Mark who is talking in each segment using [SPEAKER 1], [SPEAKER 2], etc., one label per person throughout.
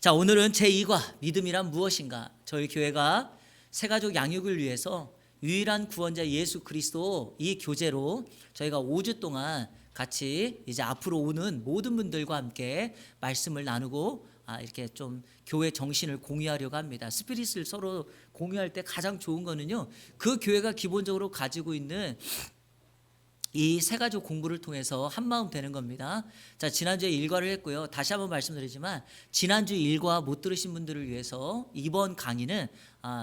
[SPEAKER 1] 자, 오늘은 제2과 믿음이란 무엇인가? 저희 교회가 새가족 양육을 위해서 유일한 구원자 예수 그리스도 이 교재로 저희가 5주 동안 같이 이제 앞으로 오는 모든 분들과 함께 말씀을 나누고 이렇게 좀 교회 정신을 공유하려고 합니다. 스피릿을 서로 공유할 때 가장 좋은 거는요, 그 교회가 기본적으로 가지고 있는 이 세 가지 공부를 통해서 한마음 되는 겁니다. 자, 지난주에 일과를 했고요. 다시 한번 말씀드리지만 지난주 일과 못 들으신 분들을 위해서 이번 강의는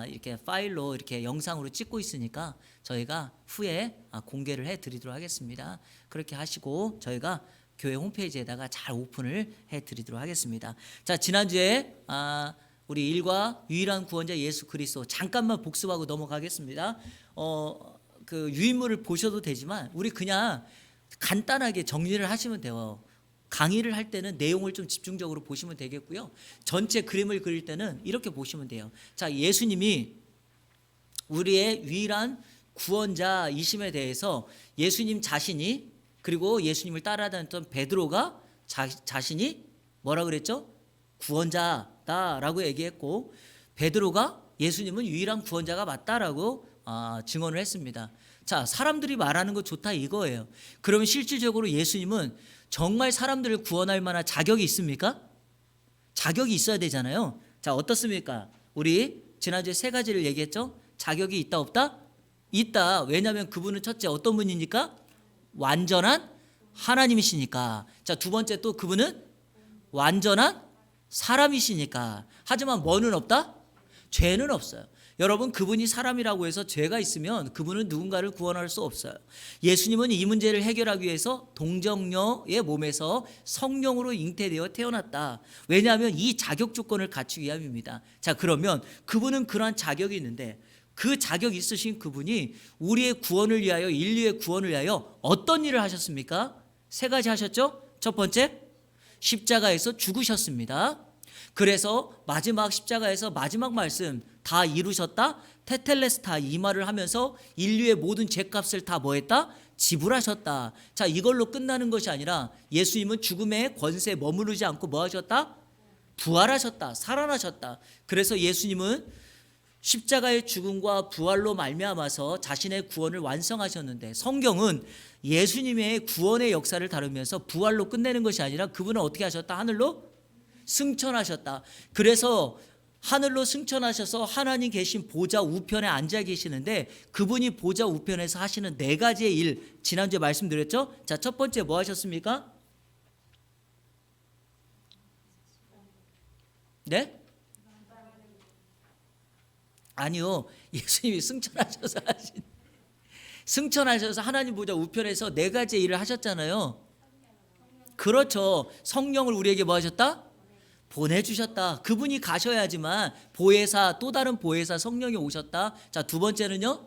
[SPEAKER 1] 이렇게 파일로 이렇게 영상으로 찍고 있으니까 저희가 후에 공개를 해드리도록 하겠습니다. 그렇게 하시고 저희가 교회 홈페이지에다가 잘 오픈을 해드리도록 하겠습니다. 자, 지난주에 우리 일과 유일한 구원자 예수 그리스도 잠깐만 복습하고 넘어가겠습니다. 그 유인물을 보셔도 되지만 우리 그냥 간단하게 정리를 하시면 돼요. 강의를 할 때는 내용을 좀 집중적으로 보시면 되겠고요. 전체 그림을 그릴 때는 이렇게 보시면 돼요. 자, 예수님이 우리의 유일한 구원자이심에 대해서 예수님 자신이, 그리고 예수님을 따라다녔던 베드로가 자신이 뭐라 그랬죠? 구원자다라고 얘기했고, 베드로가 예수님은 유일한 구원자가 맞다라고 증언을 했습니다. 자, 사람들이 말하는 거 좋다 이거예요. 그러면 실질적으로 예수님은 정말 사람들을 구원할 만한 자격이 있습니까? 자격이 있어야 되잖아요. 자, 어떻습니까? 우리 지난주에 세 가지를 얘기했죠? 자격이 있다 없다? 있다. 왜냐하면 그분은 첫째 어떤 분이니까? 완전한 하나님이시니까. 자, 두 번째 또 그분은 완전한 사람이시니까. 하지만 뭐는 없다? 죄는 없어요. 여러분, 그분이 사람이라고 해서 죄가 있으면 그분은 누군가를 구원할 수 없어요. 예수님은 이 문제를 해결하기 위해서 동정녀의 몸에서 성령으로 잉태되어 태어났다. 왜냐하면 이 자격 조건을 갖추기 위함입니다. 자, 그러면 그분은 그러한 자격이 있는데 그 자격 있으신 그분이 우리의 구원을 위하여, 인류의 구원을 위하여 어떤 일을 하셨습니까? 세 가지 하셨죠? 첫 번째, 십자가에서 죽으셨습니다. 그래서 마지막 십자가에서 마지막 말씀 다 이루셨다, 테텔레스타 이 말을 하면서 인류의 모든 죄값을 다 뭐했다? 지불하셨다. 자, 이걸로 끝나는 것이 아니라 예수님은 죽음의 권세에 머무르지 않고 뭐 하셨다? 부활하셨다, 살아나셨다. 그래서 예수님은 십자가의 죽음과 부활로 말미암아서 자신의 구원을 완성하셨는데, 성경은 예수님의 구원의 역사를 다루면서 부활로 끝내는 것이 아니라 그분은 어떻게 하셨다? 하늘로 승천하셨다. 그래서 하늘로 승천하셔서 하나님 계신 보좌 우편에 앉아 계시는데, 그분이 보좌 우편에서 하시는 네 가지의 일, 지난주에 말씀드렸죠? 자, 첫 번째 뭐 하셨습니까? 네? 아니요, 예수님이 승천하셔서 하나님 보좌 우편에서 네 가지의 일을 하셨잖아요. 그렇죠. 성령을 우리에게 뭐 하셨다? 보내주셨다. 그분이 가셔야지만 보혜사, 또 다른 보혜사 성령이 오셨다. 자, 두 번째는요,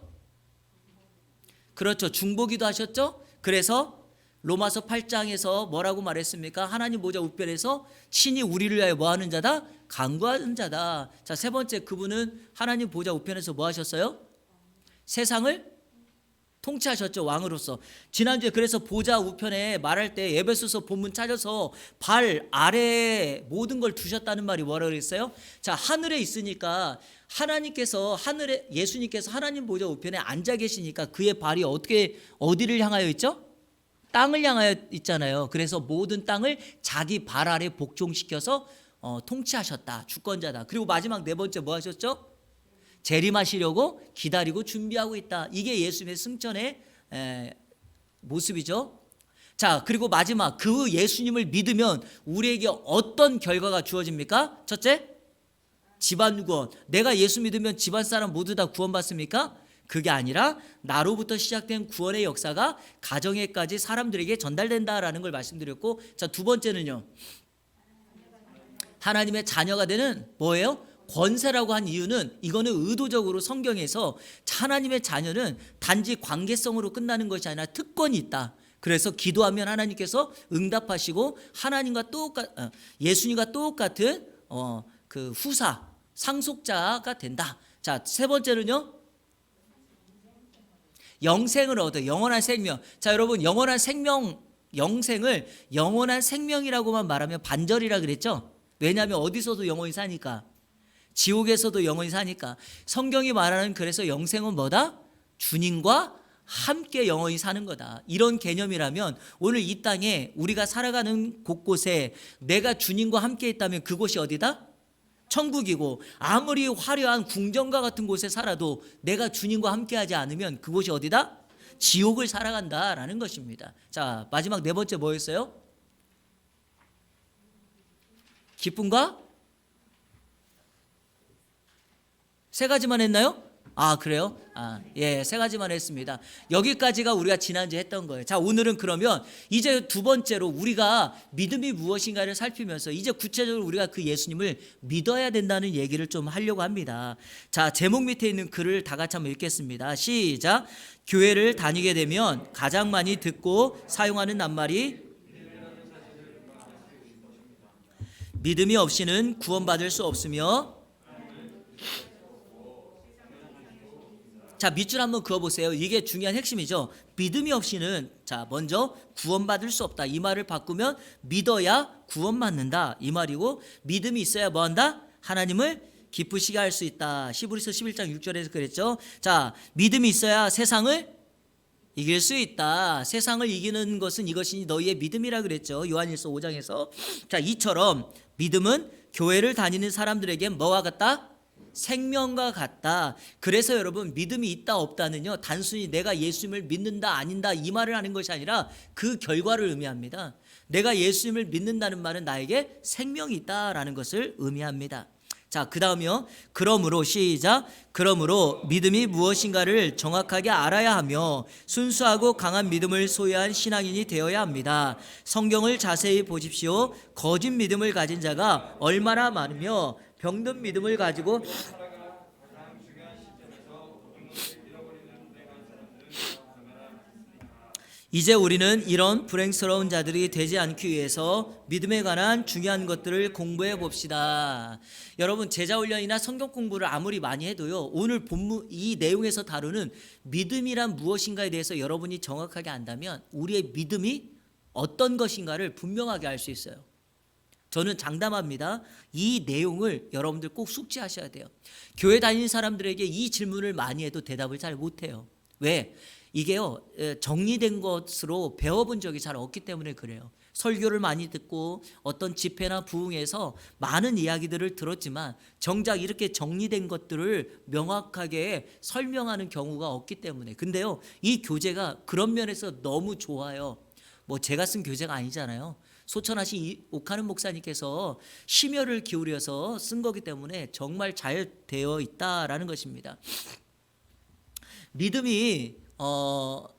[SPEAKER 1] 그렇죠, 중보기도 하셨죠. 그래서 로마서 8장에서 뭐라고 말했습니까? 하나님 보좌 우편에서 친히 우리를 위하여 뭐 하는 자다? 간구하는 자다. 자, 세 번째, 그분은 하나님 보좌 우편에서 뭐 하셨어요? 세상을 통치하셨죠, 왕으로서. 지난주에 그래서 보좌 우편에 말할 때 에베소서 본문 찾아서 발 아래에 모든 걸 두셨다는 말이 뭐라 그랬어요? 자, 하늘에 있으니까 하나님께서 예수님께서 하나님 보좌 우편에 앉아 계시니까 그의 발이 어디를 향하여 있죠? 땅을 향하여 있잖아요. 그래서 모든 땅을 자기 발 아래 복종시켜서 통치하셨다, 주권자다. 그리고 마지막 네 번째 뭐 하셨죠? 재림하시려고 기다리고 준비하고 있다. 이게 예수님의 승천의 모습이죠. 자, 그리고 마지막, 그 예수님을 믿으면 우리에게 어떤 결과가 주어집니까? 첫째, 집안 구원. 내가 예수 믿으면 집안 사람 모두 다 구원받습니까? 그게 아니라 나로부터 시작된 구원의 역사가 가정에까지 사람들에게 전달된다라는 걸 말씀드렸고, 자, 두 번째는요, 하나님의 자녀가 되는 뭐예요? 권세라고 한 이유는, 이거는 의도적으로 성경에서 하나님의 자녀는 단지 관계성으로 끝나는 것이 아니라 특권이 있다. 그래서 기도하면 하나님께서 응답하시고 예수님과 똑같은 그 후사, 상속자가 된다. 자, 세 번째는요, 영생을 얻어, 영원한 생명. 자, 여러분, 영원한 생명, 영생을 영원한 생명이라고만 말하면 반절이라 그랬죠? 왜냐하면 어디서도 영원히 사니까. 지옥에서도 영원히 사니까. 성경이 말하는 그래서 영생은 뭐다? 주님과 함께 영원히 사는 거다. 이런 개념이라면 오늘 이 땅에 우리가 살아가는 곳곳에 내가 주님과 함께 있다면 그곳이 어디다? 천국이고, 아무리 화려한 궁전과 같은 곳에 살아도 내가 주님과 함께 하지 않으면 그곳이 어디다? 지옥을 살아간다라는 것입니다. 자, 마지막 네 번째 뭐였어요? 기쁨과 세 가지만 했나요? 아, 그래요? 예, 세 가지만 했습니다. 여기까지가 우리가 지난주에 했던 거예요. 자, 오늘은 그러면 이제 두 번째로 우리가 믿음이 무엇인가를 살피면서 이제 구체적으로 우리가 그 예수님을 믿어야 된다는 얘기를 좀 하려고 합니다. 자, 제목 밑에 있는 글을 다 같이 한번 읽겠습니다. 시작. 교회를 다니게 되면 가장 많이 듣고 사용하는 낱말이 믿음이 없이는 구원받을 수 없으며, 자, 밑줄 한번 그어보세요. 이게 중요한 핵심이죠. 믿음이 없이는, 자, 먼저 구원받을 수 없다. 이 말을 바꾸면 믿어야 구원받는다. 이 말이고, 믿음이 있어야 뭐한다? 하나님을 기쁘시게 할 수 있다. 히브리서 11장 6절에서 그랬죠. 자, 믿음이 있어야 세상을 이길 수 있다. 세상을 이기는 것은 이것이 너희의 믿음이라 그랬죠. 요한일서 5장에서. 자, 이처럼 믿음은 교회를 다니는 사람들에게 뭐와 같다? 생명과 같다. 그래서 여러분, 믿음이 있다 없다는요, 단순히 내가 예수님을 믿는다 아닌다 이 말을 하는 것이 아니라 그 결과를 의미합니다. 내가 예수님을 믿는다는 말은 나에게 생명이 있다라는 것을 의미합니다. 자, 그 다음이요. 그러므로, 시작. 그러므로 믿음이 무엇인가를 정확하게 알아야 하며 순수하고 강한 믿음을 소유한 신앙인이 되어야 합니다. 성경을 자세히 보십시오. 거짓 믿음을 가진 자가 얼마나 많으며 병든 믿음을 가지고 이제 우리는 이런 불행스러운 자들이 되지 않기 위해서 믿음에 관한 중요한 것들을 공부해 봅시다. 여러분, 제자훈련이나 성경 공부를 아무리 많이 해도요, 오늘 본문 이 내용에서 다루는 믿음이란 무엇인가에 대해서 여러분이 정확하게 안다면 우리의 믿음이 어떤 것인가를 분명하게 알 수 있어요. 저는 장담합니다. 이 내용을 여러분들 꼭 숙지하셔야 돼요. 교회 다니는 사람들에게 이 질문을 많이 해도 대답을 잘 못해요. 왜? 이게요, 정리된 것으로 배워본 적이 잘 없기 때문에 그래요. 설교를 많이 듣고 어떤 집회나 부흥에서 많은 이야기들을 들었지만 정작 이렇게 정리된 것들을 명확하게 설명하는 경우가 없기 때문에. 근데요, 이 교재가 그런 면에서 너무 좋아요. 뭐 제가 쓴 교재가 아니잖아요. 소천하신 옥하는 목사님께서 심혈을 기울여서 쓴 거기 때문에 정말 잘 되어 있다라는 것입니다. 믿음이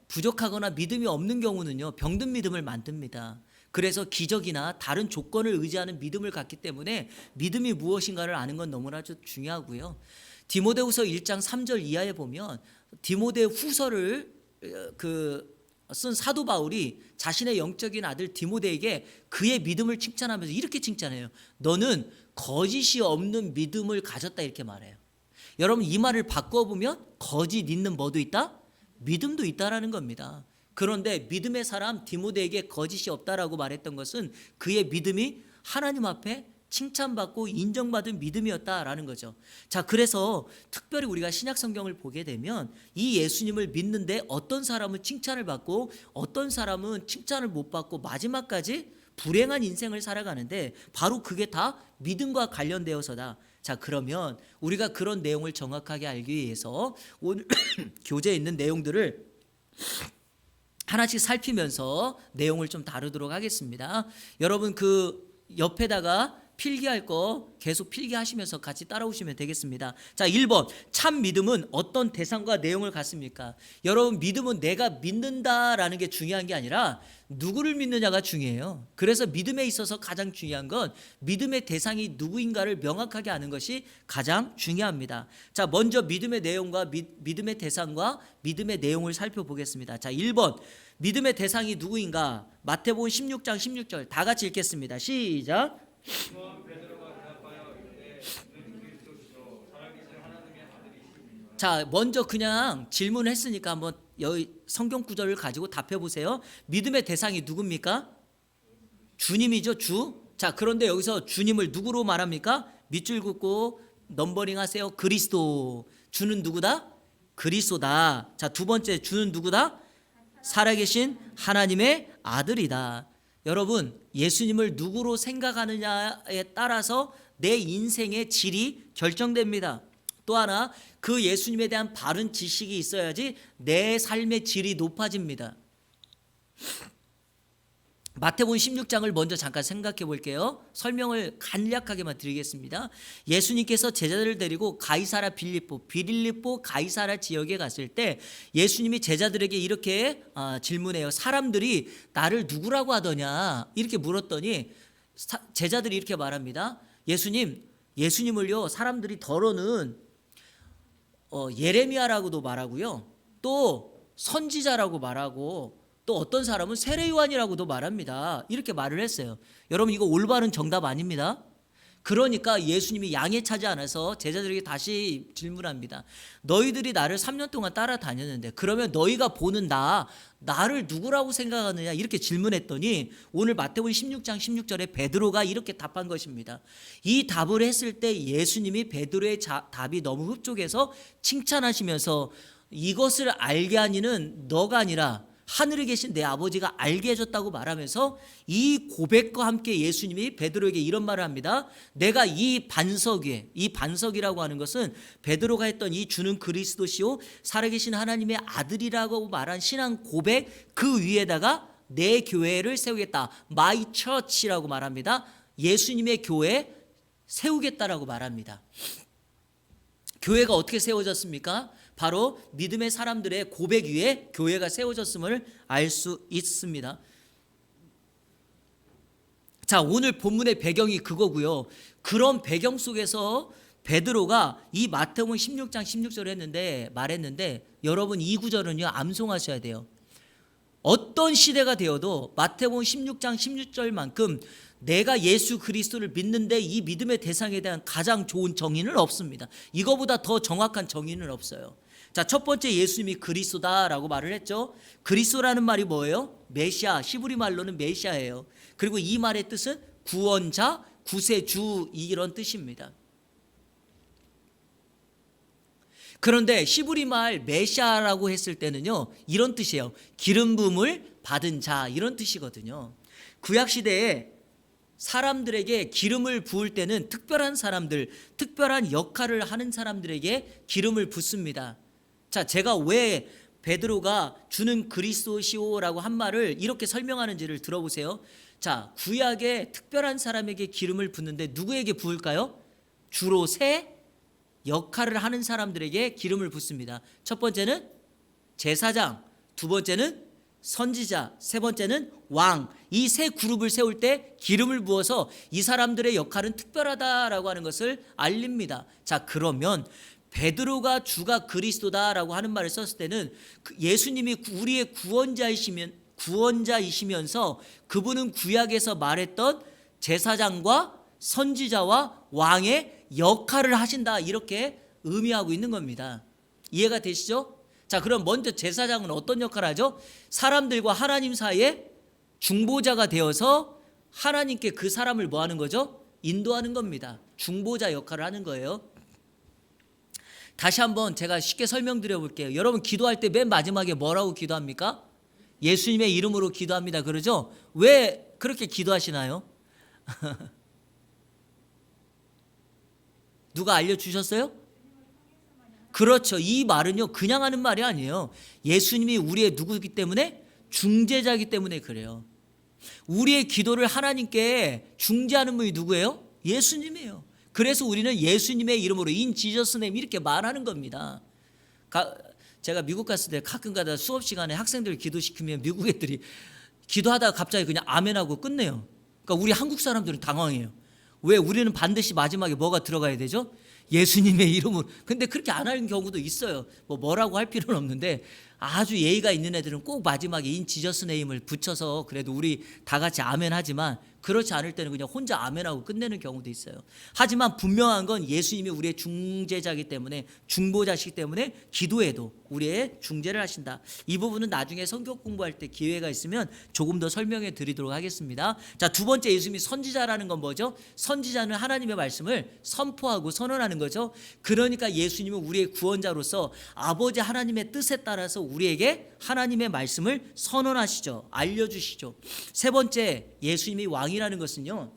[SPEAKER 1] 부족하거나 믿음이 없는 경우는요, 병든 믿음을 만듭니다. 그래서 기적이나 다른 조건을 의지하는 믿음을 갖기 때문에 믿음이 무엇인가를 아는 건 너무나도 중요하고요. 디모데후서 1장 3절 이하에 보면 디모데 후서를 쓴 사도 바울이 자신의 영적인 아들 디모데에게 그의 믿음을 칭찬하면서 이렇게 칭찬해요. 너는 거짓이 없는 믿음을 가졌다, 이렇게 말해요. 여러분, 이 말을 바꿔보면 거짓 있는 뭐도 있다? 믿음도 있다라는 겁니다. 그런데 믿음의 사람 디모데에게 거짓이 없다라고 말했던 것은 그의 믿음이 하나님 앞에 칭찬받고 인정받은 믿음이었다라는 거죠. 자, 그래서 특별히 우리가 신약 성경을 보게 되면 이 예수님을 믿는데 어떤 사람은 칭찬을 받고 어떤 사람은 칭찬을 못 받고 마지막까지 불행한 인생을 살아가는데 바로 그게 다 믿음과 관련되어서다. 자, 그러면 우리가 그런 내용을 정확하게 알기 위해서 오늘 교재에 있는 내용들을 하나씩 살피면서 내용을 좀 다루도록 하겠습니다. 여러분, 그 옆에다가 필기할 거 계속 필기하시면서 같이 따라오시면 되겠습니다. 자, 1번. 참 믿음은 어떤 대상과 내용을 갖습니까? 여러분, 믿음은 내가 믿는다라는 게 중요한 게 아니라 누구를 믿느냐가 중요해요. 그래서 믿음에 있어서 가장 중요한 건 믿음의 대상이 누구인가를 명확하게 아는 것이 가장 중요합니다. 자, 먼저 믿음의 내용과 믿음의 대상과 믿음의 내용을 살펴보겠습니다. 자, 1번. 믿음의 대상이 누구인가? 마태복음 16장 16절 다 같이 읽겠습니다. 시작. 자, 먼저 그냥 질문을 했으니까 한번 여기 성경 구절을 가지고 답해 보세요. 믿음의 대상이 누굽니까? 주님이죠, 주. 자, 자, 그런데 여기서 주님을 누구로 말합니까? 밑줄 긋고 넘버링 하세요. 그리스도. 주는 누구다? 그리스도다. 자, 두 번째, 주는 누구다? 살아계신 하나님의 아들이다. 여러분, 예수님을 누구로 생각하느냐에 따라서 내 인생의 질이 결정됩니다. 또 하나, 그 예수님에 대한 바른 지식이 있어야지 내 삶의 질이 높아집니다. 마태복음 16장을 먼저 잠깐 생각해 볼게요. 설명을 간략하게만 드리겠습니다. 예수님께서 제자들을 데리고 가이사라 빌립보 가이사라 지역에 갔을 때 예수님이 제자들에게 이렇게 질문해요. 사람들이 나를 누구라고 하더냐 이렇게 물었더니 제자들이 이렇게 말합니다. 예수님을요 사람들이 더러는 예레미야라고도 말하고요, 또 선지자라고 말하고, 또 어떤 사람은 세례요한이라고도 말합니다. 이렇게 말을 했어요. 여러분, 이거 올바른 정답 아닙니다. 그러니까 예수님이 양에 차지 않아서 제자들에게 다시 질문합니다. 너희들이 나를 3년 동안 따라다녔는데 그러면 너희가 보는 나를 누구라고 생각하느냐 이렇게 질문했더니 오늘 마태복음 16장 16절에 베드로가 이렇게 답한 것입니다. 이 답을 했을 때 예수님이 베드로의 답이 너무 흡족해서 칭찬하시면서 이것을 알게 하니는 너가 아니라 하늘에 계신 내 아버지가 알게 해줬다고 말하면서 이 고백과 함께 예수님이 베드로에게 이런 말을 합니다. 내가 이 반석 위에, 이 반석이라고 하는 것은 베드로가 했던 이 주는 그리스도시요 살아계신 하나님의 아들이라고 말한 신앙 고백, 그 위에다가 내 교회를 세우겠다. My church라고 말합니다. 예수님의 교회 세우겠다라고 말합니다. 교회가 어떻게 세워졌습니까? 바로 믿음의 사람들의 고백 위에 교회가 세워졌음을 알 수 있습니다. 자, 오늘 본문의 배경이 그거고요. 그런 배경 속에서 베드로가 이 마태복음 16장 16절을 말했는데 여러분 이 구절은요 암송하셔야 돼요. 어떤 시대가 되어도 마태복음 16장 16절만큼 내가 예수 그리스도를 믿는데 이 믿음의 대상에 대한 가장 좋은 정의는 없습니다. 이거보다 더 정확한 정의는 없어요. 자, 첫 번째, 예수님이 그리스도다라고 말을 했죠. 그리스도라는 말이 뭐예요? 메시아, 히브리 말로는 메시아예요. 그리고 이 말의 뜻은 구원자, 구세주 이런 뜻입니다. 그런데 히브리 말 메시아라고 했을 때는요 이런 뜻이에요. 기름 부음을 받은 자 이런 뜻이거든요. 구약 시대에 사람들에게 기름을 부을 때는 특별한 사람들, 특별한 역할을 하는 사람들에게 기름을 붓습니다. 자, 제가 왜 베드로가 주는 그리스도시오라고 한 말을 이렇게 설명하는지를 들어보세요. 자, 구약에 특별한 사람에게 기름을 붓는데 누구에게 부을까요? 주로 세 역할을 하는 사람들에게 기름을 붓습니다. 첫 번째는 제사장, 두 번째는 선지자, 세 번째는 왕. 이 세 그룹을 세울 때 기름을 부어서 이 사람들의 역할은 특별하다라고 하는 것을 알립니다. 자, 그러면 베드로가 주가 그리스도다라고 하는 말을 썼을 때는 예수님이 우리의 구원자이시면서 그분은 구약에서 말했던 제사장과 선지자와 왕의 역할을 하신다 이렇게 의미하고 있는 겁니다. 이해가 되시죠? 자, 그럼 먼저 제사장은 어떤 역할을 하죠? 사람들과 하나님 사이에 중보자가 되어서 하나님께 그 사람을 뭐 하는 거죠? 인도하는 겁니다. 중보자 역할을 하는 거예요. 다시 한번 제가 쉽게 설명드려 볼게요. 여러분 기도할 때 맨 마지막에 뭐라고 기도합니까? 예수님의 이름으로 기도합니다. 그러죠? 왜 그렇게 기도하시나요? 누가 알려주셨어요? 그렇죠. 이 말은요 그냥 하는 말이 아니에요. 예수님이 우리의 누구이기 때문에? 중재자이기 때문에 그래요. 우리의 기도를 하나님께 중재하는 분이 누구예요? 예수님이에요. 그래서 우리는 예수님의 이름으로 in Jesus name 이렇게 말하는 겁니다. 제가 미국 갔을 때 가끔가다 수업 시간에 학생들 기도시키면 미국 애들이 기도하다가 갑자기 그냥 아멘하고 끝내요. 그러니까 우리 한국 사람들은 당황해요. 왜? 우리는 반드시 마지막에 뭐가 들어가야 되죠? 예수님의 이름으로. 근데 그렇게 안 하는 경우도 있어요. 뭐라고 할 필요는 없는데 아주 예의가 있는 애들은 꼭 마지막에 인 지저스 네임을 붙여서 그래도 우리 다 같이 아멘 하지만, 그렇지 않을 때는 그냥 혼자 아멘하고 끝내는 경우도 있어요. 하지만 분명한 건 예수님이 우리의 중재자이기 때문에, 중보자시기 때문에 기도에도 우리의 중재를 하신다. 이 부분은 나중에 성경 공부할 때 기회가 있으면 조금 더 설명해 드리도록 하겠습니다. 자, 두 번째, 예수님이 선지자라는 건 뭐죠? 선지자는 하나님의 말씀을 선포하고 선언하는 거죠. 그러니까 예수님은 우리의 구원자로서 아버지 하나님의 뜻에 따라서 우리에게 하나님의 말씀을 선언하시죠. 알려주시죠. 세 번째, 예수님이 왕이라는 것은요,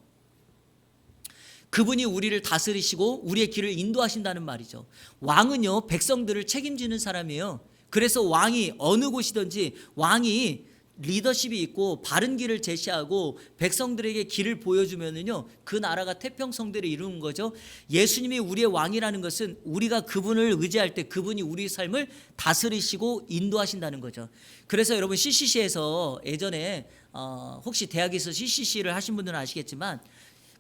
[SPEAKER 1] 그분이 우리를 다스리시고 우리의 길을 인도하신다는 말이죠. 왕은요, 백성들을 책임지는 사람이에요. 그래서 왕이 어느 곳이든지 왕이 리더십이 있고 바른 길을 제시하고 백성들에게 길을 보여주면은요, 그 나라가 태평성대를 이루는 거죠. 예수님이 우리의 왕이라는 것은 우리가 그분을 의지할 때 그분이 우리 삶을 다스리시고 인도하신다는 거죠. 그래서 여러분, CCC에서 예전에 혹시 대학에서 CCC를 하신 분들은 아시겠지만,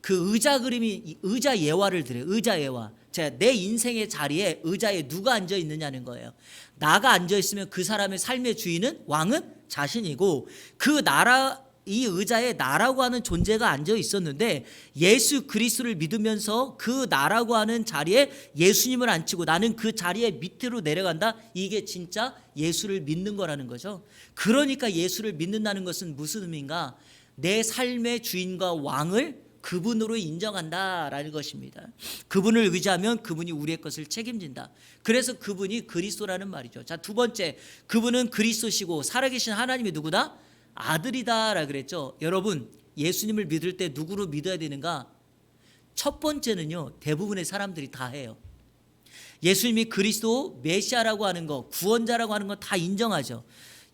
[SPEAKER 1] 그 의자 그림이 의자 예화를 드려요. 의자 예화. 내 인생의 자리에 의자에 누가 앉아 있느냐는 거예요. 나가 앉아 있으면 그 사람의 삶의 주인은, 왕은 자신이고, 그 나라, 이 의자에 나라고 하는 존재가 앉아 있었는데, 예수 그리스도를 믿으면서 그 나라고 하는 자리에 예수님을 앉히고 나는 그 자리에 밑으로 내려간다. 이게 진짜 예수를 믿는 거라는 거죠. 그러니까 예수를 믿는다는 것은 무슨 의미인가? 내 삶의 주인과 왕을 그분으로 인정한다라는 것입니다. 그분을 의지하면 그분이 우리의 것을 책임진다. 그래서 그분이 그리스도라는 말이죠. 자, 두 번째, 그분은 그리스도시고 살아계신 하나님이 누구다? 아들이다라 그랬죠. 여러분, 예수님을 믿을 때 누구로 믿어야 되는가? 첫 번째는요, 대부분의 사람들이 다 해요. 예수님이 그리스도 메시아라고 하는 거, 구원자라고 하는 거 다 인정하죠.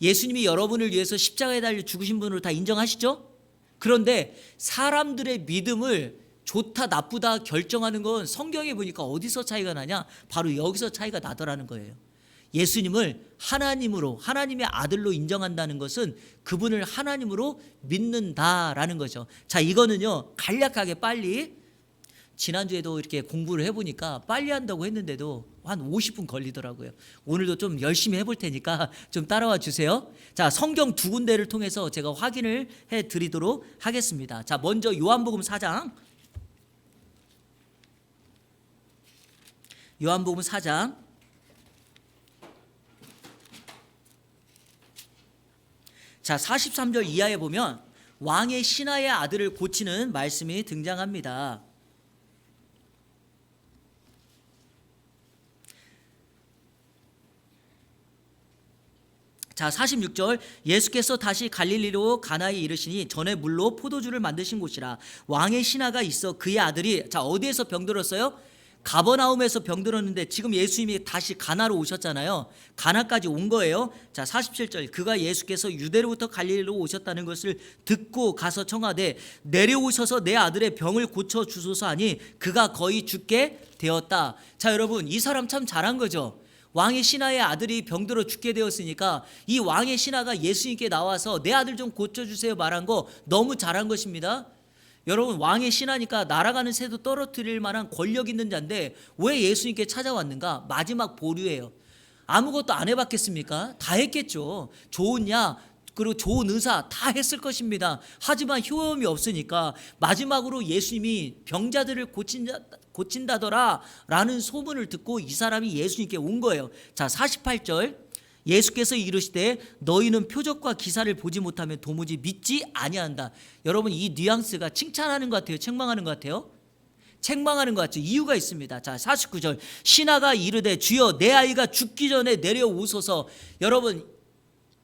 [SPEAKER 1] 예수님이 여러분을 위해서 십자가에 달려 죽으신 분으로 다 인정하시죠? 그런데 사람들의 믿음을 좋다 나쁘다 결정하는 건 성경에 보니까 어디서 차이가 나냐? 바로 여기서 차이가 나더라는 거예요. 예수님을 하나님으로, 하나님의 아들로 인정한다는 것은 그분을 하나님으로 믿는다라는 거죠. 자, 이거는요, 간략하게 빨리, 지난주에도 이렇게 공부를 해보니까 빨리 한다고 했는데도 한 50분 걸리더라고요. 오늘도 좀 열심히 해볼 테니까 좀 따라와 주세요. 자, 성경 두 군데를 통해서 제가 확인을 해드리도록 하겠습니다. 자, 먼저 요한복음 4장. 요한복음 4장. 자, 43절 이하에 보면 왕의 신하의 아들을 고치는 말씀이 등장합니다. 자, 46절, 예수께서 다시 갈릴리로 가나에 이르시니 전에 물로 포도주를 만드신 곳이라. 왕의 신하가 있어 그의 아들이, 자, 어디에서 병들었어요? 가버나움에서 병들었는데 지금 예수님이 다시 가나로 오셨잖아요. 가나까지 온 거예요. 자, 47절, 그가 예수께서 유대로부터 갈릴리로 오셨다는 것을 듣고 가서 청하되 내려오셔서 내 아들의 병을 고쳐 주소서 하니 그가 거의 죽게 되었다. 자, 여러분, 이 사람 참 잘한 거죠. 왕의 신하의 아들이 병들어 죽게 되었으니까 이 왕의 신하가 예수님께 나와서 내 아들 좀 고쳐주세요 말한 거 너무 잘한 것입니다. 여러분, 왕의 신하니까 날아가는 새도 떨어뜨릴 만한 권력 있는 자인데 왜 예수님께 찾아왔는가? 마지막 보류예요. 아무것도 안 해봤겠습니까? 다 했겠죠. 좋은 약, 그리고 좋은 의사 다 했을 것입니다. 하지만 효험이 없으니까 마지막으로 예수님이 병자들을 고친다더라 라는 소문을 듣고 이 사람이 예수님께 온 거예요. 자, 48절, 예수께서 이르시되 너희는 표적과 기사를 보지 못하면 도무지 믿지 아니한다. 여러분, 이 뉘앙스가 칭찬하는 것 같아요? 책망하는 것 같아요? 책망하는 것 같죠. 이유가 있습니다. 자, 49절, 신하가 이르되 주여 내 아이가 죽기 전에 내려오소서. 여러분,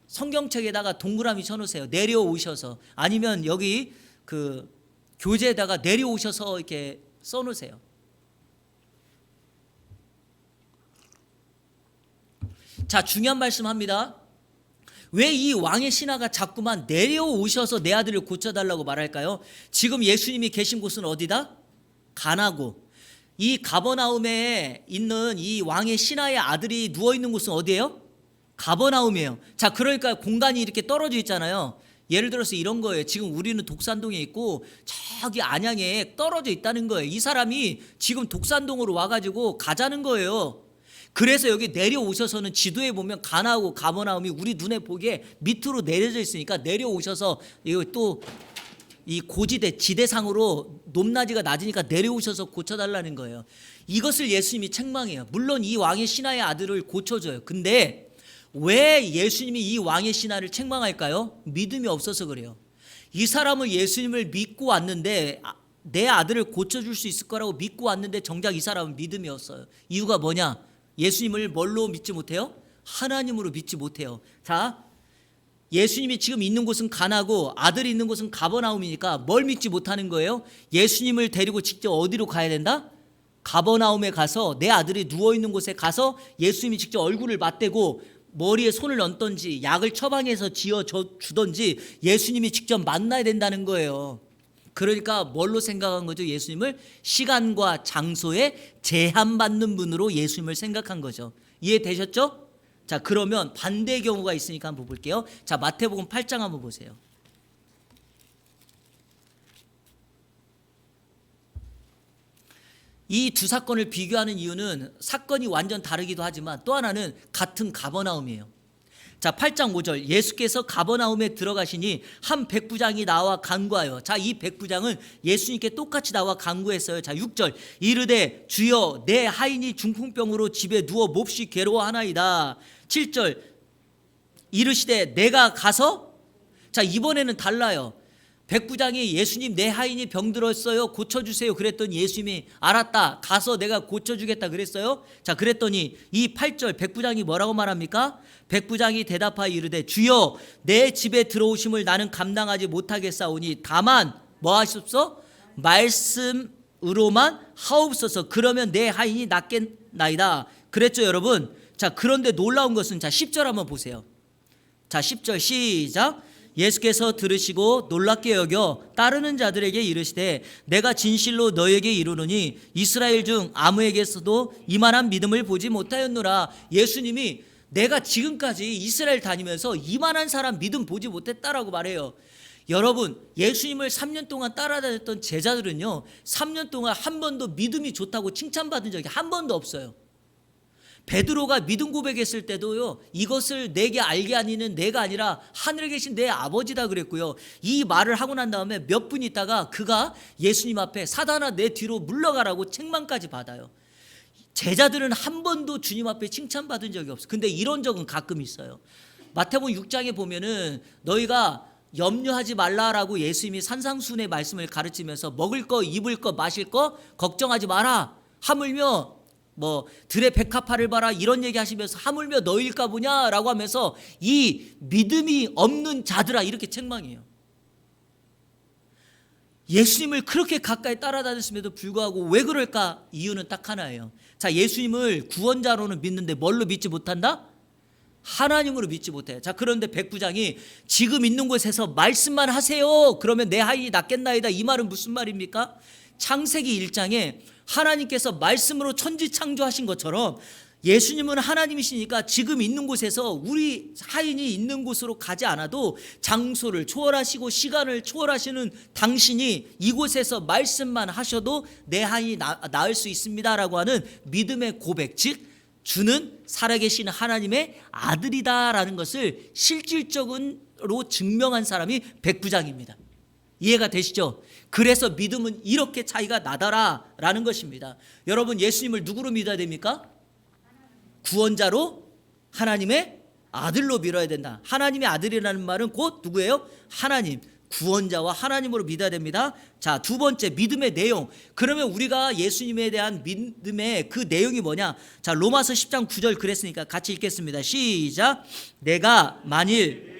[SPEAKER 1] 성경책에다가 동그라미 쳐놓으세요. 내려오셔서. 아니면 여기 그 교재에다가 내려오셔서 이렇게 써놓으세요. 자, 중요한 말씀합니다. 왜 이 왕의 신하가 자꾸만 내려오셔서 내 아들을 고쳐달라고 말할까요? 지금 예수님이 계신 곳은 어디다? 가나고, 이 가버나움에 있는 이 왕의 신하의 아들이 누워있는 곳은 어디예요? 가버나움이에요. 자, 그러니까 공간이 이렇게 떨어져 있잖아요. 예를 들어서 이런 거예요. 지금 우리는 독산동에 있고 저기 안양에 떨어져 있다는 거예요. 이 사람이 지금 독산동으로 와가지고 가자는 거예요. 그래서 여기 내려오셔서는 지도에 보면 가나하고 가버나움이 우리 눈에 보기에 밑으로 내려져 있으니까 내려오셔서 이거 또 이 고지대 지대상으로 높낮이가 낮으니까 내려오셔서 고쳐달라는 거예요. 이것을 예수님이 책망해요. 물론 이 왕의 신하의 아들을 고쳐줘요. 근데 왜 예수님이 이 왕의 신하를 책망할까요? 믿음이 없어서 그래요. 이 사람은 예수님을 믿고 왔는데 내 아들을 고쳐줄 수 있을 거라고 믿고 왔는데 정작 이 사람은 믿음이 없어요. 이유가 뭐냐? 예수님을 뭘로 믿지 못해요? 하나님으로 믿지 못해요. 자, 예수님이 지금 있는 곳은 가나고 아들이 있는 곳은 가버나움이니까 뭘 믿지 못하는 거예요? 예수님을 데리고 직접 어디로 가야 된다? 가버나움에 가서 내 아들이 누워있는 곳에 가서 예수님이 직접 얼굴을 맞대고 머리에 손을 얹던지 약을 처방해서 지어 주던지 예수님이 직접 만나야 된다는 거예요. 그러니까 뭘로 생각한 거죠? 예수님을 시간과 장소에 제한받는 분으로 예수님을 생각한 거죠. 이해되셨죠? 자, 그러면 반대의 경우가 있으니까 한번 볼게요. 자, 마태복음 8장 한번 보세요. 이 두 사건을 비교하는 이유는 사건이 완전 다르기도 하지만 또 하나는 같은 가버나움이에요. 자, 8장 5절 예수께서 가버나움에 들어가시니 한 백부장이 나와 간구하여. 자, 이 백부장은 예수님께 똑같이 나와 간구했어요. 자, 6절 이르되 주여 내 하인이 중풍병으로 집에 누워 몹시 괴로워하나이다. 7절 이르시되 내가 가서. 자, 이번에는 달라요. 백부장이 예수님 내 하인이 병들었어요 고쳐주세요 그랬더니 예수님이 알았다 가서 내가 고쳐주겠다 그랬어요. 자, 그랬더니 이 8절 백부장이 뭐라고 말합니까? 백부장이 대답하여 이르되 주여 내 집에 들어오심을 나는 감당하지 못하겠사오니 다만 뭐 하십소? 말씀으로만 하옵소서. 그러면 내 하인이 낫겠나이다 그랬죠 여러분. 자, 그런데 놀라운 것은 자 10절 한번 보세요. 자, 10절 시작. 예수께서 들으시고 놀랍게 여겨 따르는 자들에게 이르시되 내가 진실로 너에게 이르노니 이스라엘 중 아무에게서도 이만한 믿음을 보지 못하였노라. 예수님이 내가 지금까지 이스라엘 다니면서 이만한 사람 믿음 보지 못했다라고 말해요. 여러분, 예수님을 3년 동안 따라다녔던 제자들은요 3년 동안 한 번도 믿음이 좋다고 칭찬받은 적이 한 번도 없어요. 베드로가 믿음 고백했을 때도요 이것을 내게 알게 하니는 내가 아니라 하늘에 계신 내 아버지다 그랬고요. 이 말을 하고 난 다음에 몇 분 있다가 그가 예수님 앞에 사단아 내 뒤로 물러가라고 책망까지 받아요. 제자들은 한 번도 주님 앞에 칭찬받은 적이 없어요. 근데 이런 적은 가끔 있어요. 마태복음 6장에 보면은 너희가 염려하지 말라라고 예수님이 산상수훈의 말씀을 가르치면서 먹을 거 입을 거 마실 거 걱정하지 마라. 하물며 뭐 들의 백합화를 봐라 이런 얘기 하시면서 하물며 너희일까 보냐라고 하면서 이 믿음이 없는 자들아 이렇게 책망해요. 예수님을 그렇게 가까이 따라다녔음에도 불구하고 왜 그럴까? 이유는 딱 하나예요. 자, 예수님을 구원자로는 믿는데 뭘로 믿지 못한다? 하나님으로 믿지 못해요. 자, 그런데 백부장이 지금 있는 곳에서 말씀만 하세요 그러면 내 하인이 낫겠나이다. 이 말은 무슨 말입니까? 창세기 1장에 하나님께서 말씀으로 천지 창조하신 것처럼 예수님은 하나님이시니까 지금 있는 곳에서 우리 하인이 있는 곳으로 가지 않아도 장소를 초월하시고 시간을 초월하시는 당신이 이곳에서 말씀만 하셔도 내 하인이 나을 수 있습니다라고 하는 믿음의 고백, 즉 주는 살아계신 하나님의 아들이다라는 것을 실질적으로 증명한 사람이 백부장입니다. 이해가 되시죠? 그래서 믿음은 이렇게 차이가 나더라라는 것입니다. 여러분, 예수님을 누구로 믿어야 됩니까? 구원자로, 하나님의 아들로 믿어야 된다. 하나님의 아들이라는 말은 곧 누구예요? 하나님, 구원자와 하나님으로 믿어야 됩니다. 자, 두 번째 믿음의 내용. 그러면 우리가 예수님에 대한 믿음의 그 내용이 뭐냐? 자, 로마서 10장 9절 그랬으니까 같이 읽겠습니다. 시작. 내가 만일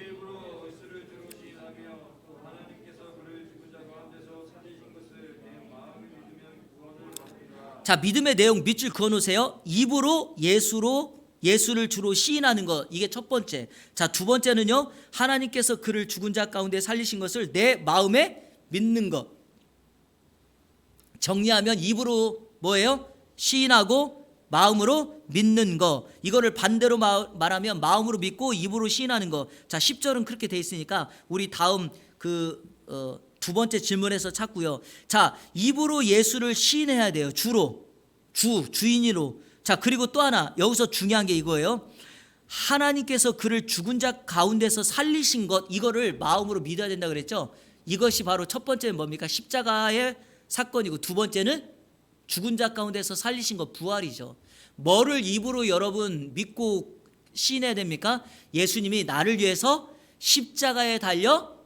[SPEAKER 1] 자, 믿음의 내용 밑줄 그어놓으세요. 입으로 예수를 주로 시인하는 것, 이게 첫 번째. 자, 두 번째는요, 하나님께서 그를 죽은 자 가운데 살리신 것을 내 마음에 믿는 것. 정리하면 입으로 뭐예요? 시인하고 마음으로 믿는 거. 이거를 반대로 말하면 마음으로 믿고 입으로 시인하는 거. 자, 10절은 그렇게 돼 있으니까 우리 다음 두 번째 질문에서 찾고요. 자, 입으로 예수를 시인해야 돼요. 주인으로. 자, 그리고 또 하나 여기서 중요한 게 이거예요. 하나님께서 그를 죽은 자 가운데서 살리신 것, 이거를 마음으로 믿어야 된다 그랬죠. 이것이 바로 첫 번째는 뭡니까? 십자가의 사건이고, 두 번째는 죽은 자 가운데서 살리신 것, 부활이죠. 뭐를 입으로 여러분 믿고 시인해야 됩니까? 예수님이 나를 위해서 십자가에 달려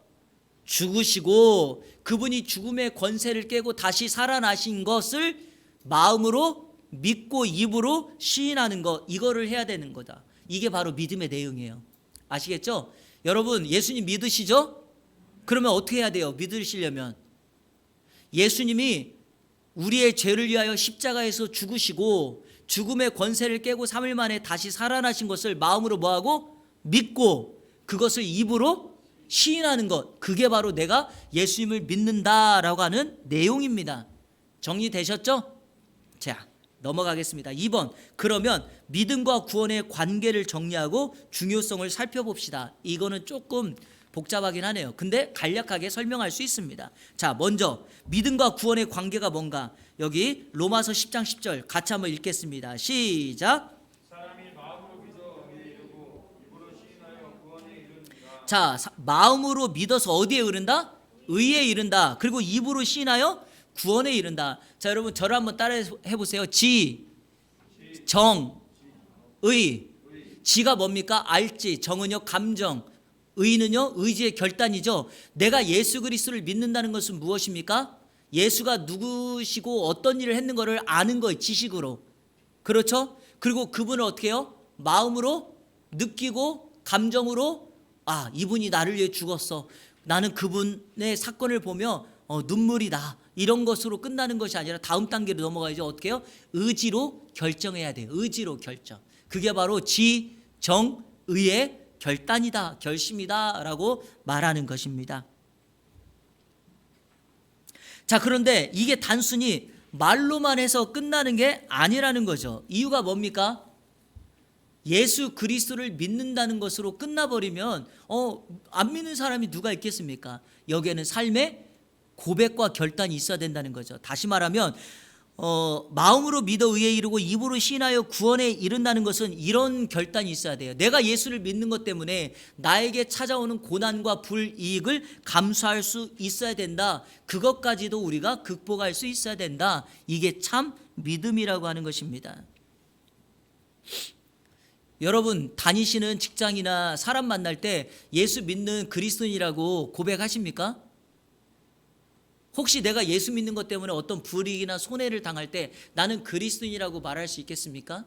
[SPEAKER 1] 죽으시고 그분이 죽음의 권세를 깨고 다시 살아나신 것을 마음으로 믿고 입으로 시인하는 것, 이거를 해야 되는 거다. 이게 바로 믿음의 내용이에요. 아시겠죠? 여러분 예수님 믿으시죠? 그러면 어떻게 해야 돼요? 믿으시려면 예수님이 우리의 죄를 위하여 십자가에서 죽으시고 죽음의 권세를 깨고 3일 만에 다시 살아나신 것을 마음으로 뭐하고? 믿고 그것을 입으로 시인하는 것, 그게 바로 내가 예수님을 믿는다라고 하는 내용입니다. 정리되셨죠? 자, 넘어가겠습니다. 2번, 그러면 믿음과 구원의 관계를 정리하고 중요성을 살펴봅시다. 이거는 조금 복잡하긴 하네요. 근데 간략하게 설명할 수 있습니다. 자, 먼저 믿음과 구원의 관계가 뭔가, 여기 로마서 10장 10절 같이 한번 읽겠습니다. 시작.
[SPEAKER 2] 사람이 마음으로 믿어 의에 이르고 입으로 시인하여 구원에 이르는가.
[SPEAKER 1] 자, 마음으로 믿어서 어디에 이른다? 의에 이른다. 그리고 입으로 시인하여 구원에 이른다. 자, 여러분 저를 한번 따라해 보세요. 지, 정, 의. 지가 뭡니까? 알지. 정은요 감정. 의는요 의지의 결단이죠. 내가 예수 그리스도를 믿는다는 것은 무엇입니까? 예수가 누구시고 어떤 일을 했는 것을 아는 거예요. 지식으로. 그렇죠? 그리고 그분을 어떻게 해요? 마음으로 느끼고 감정으로, 아, 이분이 나를 위해 죽었어. 나는 그분의 사건을 보며 눈물이 나. 이런 것으로 끝나는 것이 아니라 다음 단계로 넘어가야죠. 어떻게 해요? 의지로 결정해야 돼요. 의지로 결정. 그게 바로 지, 정, 의의 결단이다, 결심이다 라고 말하는 것입니다. 자, 그런데 이게 단순히 말로만 해서 끝나는 게 아니라는 거죠. 이유가 뭡니까? 예수 그리스도를 믿는다는 것으로 끝나버리면 안 믿는 사람이 누가 있겠습니까? 여기에는 삶의 고백과 결단이 있어야 된다는 거죠. 다시 말하면 마음으로 믿어 의에 이르고 입으로 시인하여 구원에 이른다는 것은 이런 결단이 있어야 돼요. 내가 예수를 믿는 것 때문에 나에게 찾아오는 고난과 불이익을 감수할 수 있어야 된다. 그것까지도 우리가 극복할 수 있어야 된다. 이게 참 믿음이라고 하는 것입니다. 여러분 다니시는 직장이나 사람 만날 때 예수 믿는 그리스도인이라고 고백하십니까? 혹시 내가 예수 믿는 것 때문에 어떤 불이익이나 손해를 당할 때 나는 그리스도인이라고 말할 수 있겠습니까?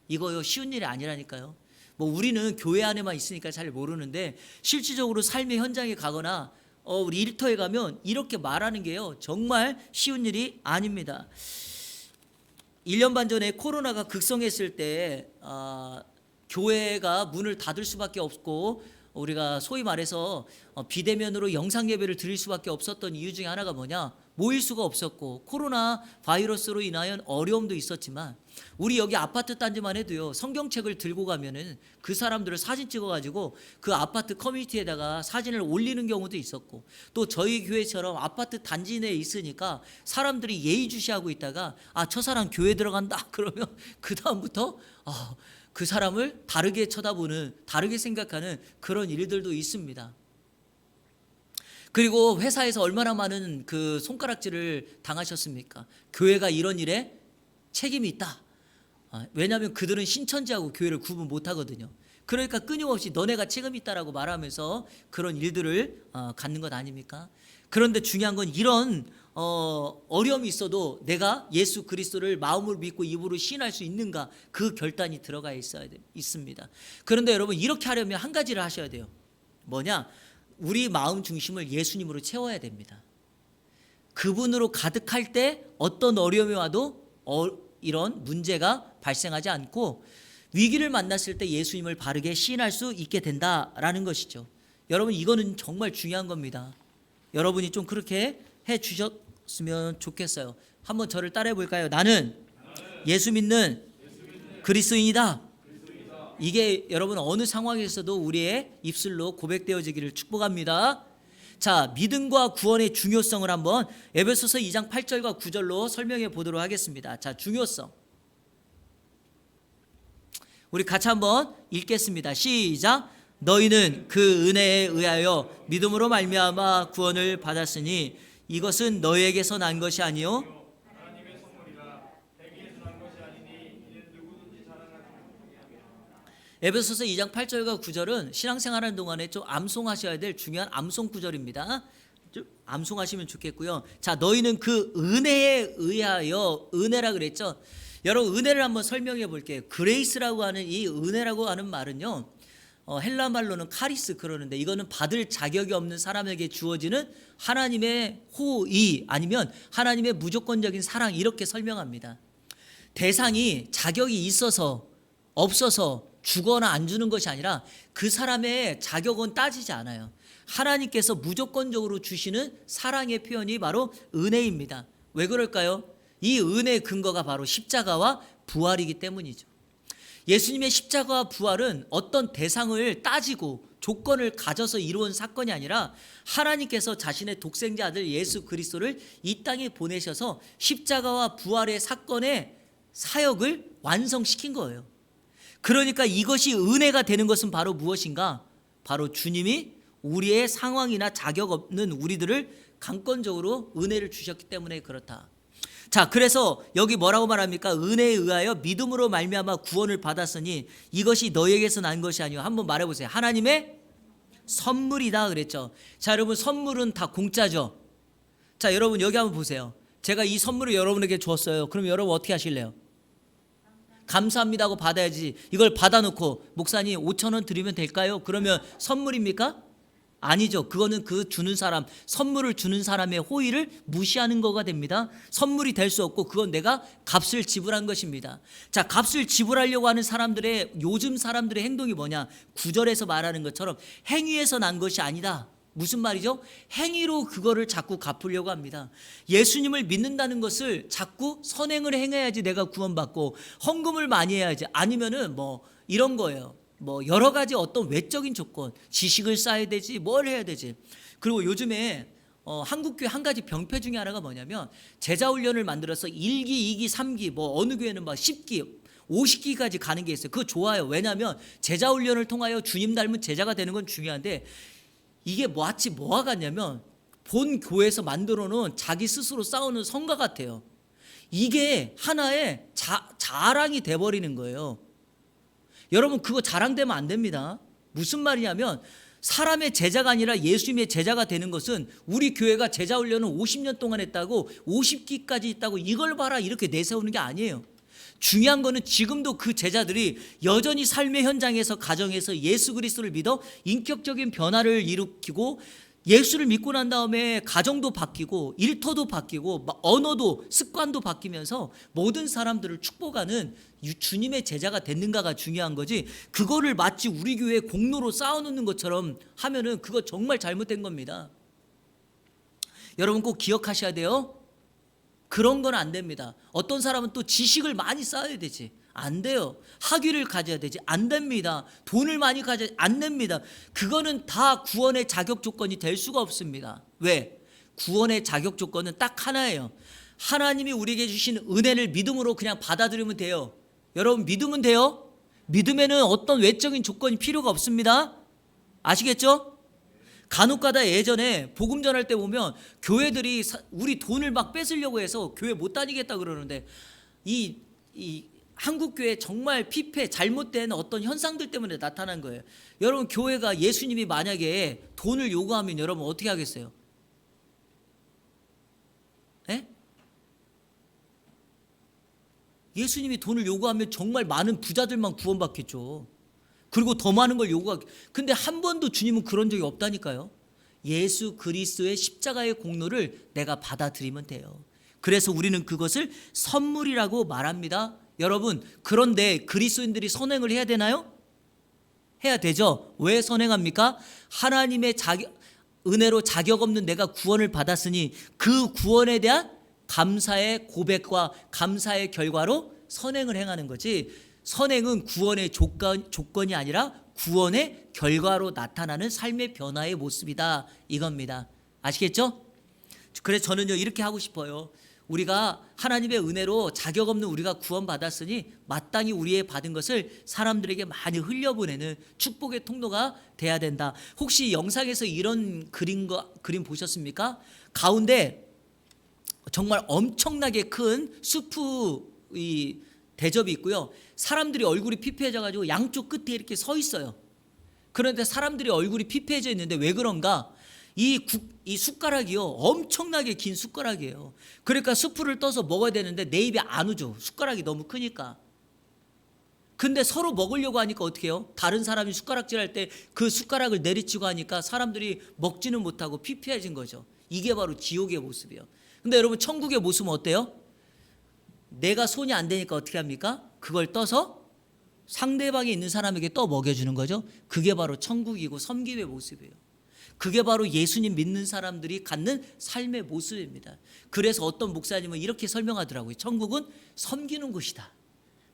[SPEAKER 1] 이거요 쉬운 일이 아니라니까요. 뭐 우리는 교회 안에만 있으니까 잘 모르는데 실질적으로 삶의 현장에 가거나 우리 일터에 가면 이렇게 말하는 게요 정말 쉬운 일이 아닙니다. 1년 반 전에 코로나가 극성했을 때 교회가 문을 닫을 수밖에 없고 우리가 소위 말해서 비대면으로 영상 예배를 드릴 수밖에 없었던 이유 중에 하나가 뭐냐? 모일 수가 없었고 코로나 바이러스로 인하여 어려움도 있었지만 우리 여기 아파트 단지만 해도요 성경책을 들고 가면은 그 사람들을 사진 찍어가지고 그 아파트 커뮤니티에다가 사진을 올리는 경우도 있었고, 또 저희 교회처럼 아파트 단지 내에 있으니까 사람들이 예의주시하고 있다가 저 사람 교회 들어간다 그러면 그 다음부터 그 사람을 다르게 쳐다보는, 다르게 생각하는 그런 일들도 있습니다. 그리고 회사에서 얼마나 많은 그 손가락질을 당하셨습니까? 교회가 이런 일에 책임이 있다. 왜냐하면 그들은 신천지하고 교회를 구분 못하거든요. 그러니까 끊임없이 너네가 책임이 있다라고 말하면서 그런 일들을 갖는 것 아닙니까? 그런데 중요한 건 이런 어려움이 있어도 내가 예수 그리스도를 마음으로 믿고 입으로 시인할 수 있는가, 그 결단이 들어가 있습니다. 그런데 여러분 이렇게 하려면 한 가지를 하셔야 돼요. 뭐냐? 우리 마음 중심을 예수님으로 채워야 됩니다. 그분으로 가득할 때 어떤 어려움이 와도 이런 문제가 발생하지 않고 위기를 만났을 때 예수님을 바르게 시인할 수 있게 된다라는 것이죠. 여러분 이거는 정말 중요한 겁니다. 여러분이 좀 그렇게 해 주셨으면 좋겠어요. 한번 저를 따라해 볼까요? 나는 예수 믿는 그리스도인이다. 이게 여러분 어느 상황에서도 우리의 입술로 고백되어지기를 축복합니다. 자, 믿음과 구원의 중요성을 한번 에베소서 2장 8절과 9절로 설명해 보도록 하겠습니다. 자, 중요성. 우리 같이 한번 읽겠습니다. 시작. 너희는 그 은혜에 의하여 믿음으로 말미암아 구원을 받았으니 이것은 너희에게서 난 것이 아니요
[SPEAKER 2] 하나님의 선물이라. 대기에서 난 것이 아니니 이는 누구든지 자랑하지 못하게 함이라.
[SPEAKER 1] 에베소서 2장 8절과 9절은 신앙생활하는 동안에 좀 암송하셔야 될 중요한 암송 구절입니다. 좀 암송하시면 좋겠고요. 자, 너희는 그 은혜에 의하여, 은혜라 그랬죠. 여러분, 은혜를 한번 설명해 볼게요. 그레이스라고 하는 이 은혜라고 하는 말은요, 헬라 말로는 카리스 그러는데, 이거는 받을 자격이 없는 사람에게 주어지는 하나님의 호의, 아니면 하나님의 무조건적인 사랑, 이렇게 설명합니다. 대상이 자격이 있어서 없어서 주거나 안 주는 것이 아니라 그 사람의 자격은 따지지 않아요. 하나님께서 무조건적으로 주시는 사랑의 표현이 바로 은혜입니다. 왜 그럴까요? 이 은혜의 근거가 바로 십자가와 부활이기 때문이죠. 예수님의 십자가와 부활은 어떤 대상을 따지고 조건을 가져서 이루어진 사건이 아니라 하나님께서 자신의 독생자 아들 예수 그리스도를 이 땅에 보내셔서 십자가와 부활의 사건의 사역을 완성시킨 거예요. 그러니까 이것이 은혜가 되는 것은 바로 무엇인가? 바로 주님이 우리의 상황이나 자격 없는 우리들을 강권적으로 은혜를 주셨기 때문에 그렇다. 자, 그래서 여기 뭐라고 말합니까? 은혜에 의하여 믿음으로 말미암아 구원을 받았으니 이것이 너희에게서 난 것이 아니요. 한번 말해보세요. 하나님의 선물이다 그랬죠. 자, 여러분, 선물은 다 공짜죠. 자, 여러분 여기 한번 보세요. 제가 이 선물을 여러분에게 줬어요. 그럼 여러분 어떻게 하실래요? 감사합니다 하고 받아야지. 이걸 받아놓고 목사님 5,000원 드리면 될까요? 그러면 선물입니까? 아니죠. 그거는 그 주는 사람, 선물을 주는 사람의 호의를 무시하는 거가 됩니다. 선물이 될 수 없고 그건 내가 값을 지불한 것입니다. 자, 값을 지불하려고 하는 사람들의, 요즘 사람들의 행동이 뭐냐? 9절에서 말하는 것처럼 행위에서 난 것이 아니다. 무슨 말이죠? 행위로 그거를 자꾸 갚으려고 합니다. 예수님을 믿는다는 것을 자꾸 선행을 행해야지 내가 구원받고, 헌금을 많이 해야지, 아니면은 뭐 이런 거예요. 뭐 여러 가지 어떤 외적인 조건, 지식을 쌓아야 되지, 뭘 해야 되지. 그리고 요즘에 한국교회 한 가지 병폐 중에 하나가 뭐냐면, 제자훈련을 만들어서 1기, 2기, 3기, 뭐 어느 교회는 막 10기, 50기까지 가는 게 있어요. 그거 좋아요. 왜냐하면 제자훈련을 통하여 주님 닮은 제자가 되는 건 중요한데, 이게 마치 뭐와 같냐면 본 교회에서 만들어 놓은 자기 스스로 싸우는 성가 같아요. 이게 하나의 자랑이 돼버리는 거예요. 여러분, 그거 자랑되면 안 됩니다. 무슨 말이냐면, 사람의 제자가 아니라 예수님의 제자가 되는 것은, 우리 교회가 제자훈련을 50년 동안 했다고 50기까지 있다고 이걸 봐라 이렇게 내세우는 게 아니에요. 중요한 거는 지금도 그 제자들이 여전히 삶의 현장에서, 가정에서 예수 그리스도를 믿어 인격적인 변화를 일으키고, 예수를 믿고 난 다음에 가정도 바뀌고 일터도 바뀌고 언어도, 습관도 바뀌면서 모든 사람들을 축복하는 주님의 제자가 됐는가가 중요한 거지, 그거를 마치 우리 교회 공로로 쌓아놓는 것처럼 하면은 그거 정말 잘못된 겁니다. 여러분 꼭 기억하셔야 돼요. 그런 건 안 됩니다. 어떤 사람은 또 지식을 많이 쌓아야 되지, 안 돼요. 학위를 가져야 되지, 안 됩니다. 돈을 많이 가져야 안 됩니다. 그거는 다 구원의 자격 조건이 될 수가 없습니다. 왜? 구원의 자격 조건은 딱 하나예요. 하나님이 우리에게 주신 은혜를 믿음으로 그냥 받아들이면 돼요. 여러분, 믿으면 돼요. 믿음에는 어떤 외적인 조건이 필요가 없습니다. 아시겠죠? 간혹가다 예전에 복음 전할 때 보면 교회들이 우리 돈을 막 뺏으려고 해서 교회 못 다니겠다 그러는데, 이 한국 교회 정말 피폐, 잘못된 어떤 현상들 때문에 나타난 거예요. 여러분, 교회가 예수님이 만약에 돈을 요구하면 여러분 어떻게 하겠어요? 에? 예수님이 돈을 요구하면 정말 많은 부자들만 구원받겠죠. 그리고 더 많은 걸 요구하겠죠. 근데 한 번도 주님은 그런 적이 없다니까요. 예수 그리스도의 십자가의 공로를 내가 받아들이면 돼요. 그래서 우리는 그것을 선물이라고 말합니다. 여러분, 그런데 그리스도인들이 선행을 해야 되나요? 해야 되죠. 왜 선행합니까? 하나님의 은혜로 자격 없는 내가 구원을 받았으니 그 구원에 대한 감사의 고백과 감사의 결과로 선행을 행하는 거지, 선행은 구원의 조건이 아니라 구원의 결과로 나타나는 삶의 변화의 모습이다, 이겁니다. 아시겠죠? 그래서 저는요 이렇게 하고 싶어요. 우리가 하나님의 은혜로 자격 없는 우리가 구원받았으니 마땅히 우리의 받은 것을 사람들에게 많이 흘려보내는 축복의 통로가 돼야 된다. 혹시 영상에서 이런 그림 보셨습니까? 가운데 정말 엄청나게 큰 수프 이 대접이 있고요. 사람들이 얼굴이 피폐해져 가지고 양쪽 끝에 이렇게 서 있어요. 그런데 사람들이 얼굴이 피폐해져 있는데 왜 그런가? 이 숟가락이요, 엄청나게 긴 숟가락이에요. 그러니까 수프를 떠서 먹어야 되는데 내 입에 안 오죠. 숟가락이 너무 크니까. 근데 서로 먹으려고 하니까 어떻게 해요? 다른 사람이 숟가락질 할 때 그 숟가락을 내리치고 하니까 사람들이 먹지는 못하고 피폐해진 거죠. 이게 바로 지옥의 모습이에요. 근데 여러분, 천국의 모습은 어때요? 내가 손이 안 되니까 어떻게 합니까? 그걸 떠서 상대방에 있는 사람에게 떠 먹여주는 거죠. 그게 바로 천국이고 섬김의 모습이에요. 그게 바로 예수님 믿는 사람들이 갖는 삶의 모습입니다. 그래서 어떤 목사님은 이렇게 설명하더라고요. 천국은 섬기는 곳이다.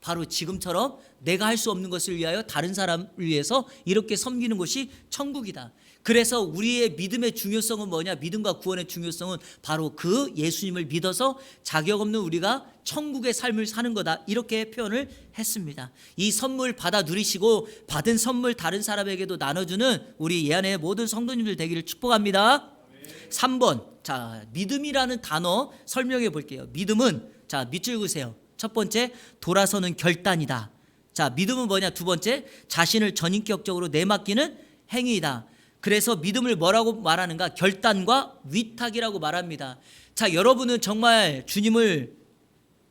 [SPEAKER 1] 바로 지금처럼 내가 할 수 없는 것을 위하여 다른 사람을 위해서 이렇게 섬기는 것이 천국이다. 그래서 우리의 믿음의 중요성은 뭐냐? 믿음과 구원의 중요성은 바로 그 예수님을 믿어서 자격 없는 우리가 천국의 삶을 사는 거다. 이렇게 표현을 했습니다. 이 선물 받아 누리시고 받은 선물 다른 사람에게도 나눠주는 우리 예안의 모든 성도님들 되기를 축복합니다. 3번, 자, 믿음이라는 단어 설명해 볼게요. 믿음은, 자, 밑줄 그으세요. 첫 번째, 돌아서는 결단이다. 자, 믿음은 뭐냐? 두 번째, 자신을 전인격적으로 내맡기는 행위이다. 그래서 믿음을 뭐라고 말하는가? 결단과 위탁이라고 말합니다. 자, 여러분은 정말 주님을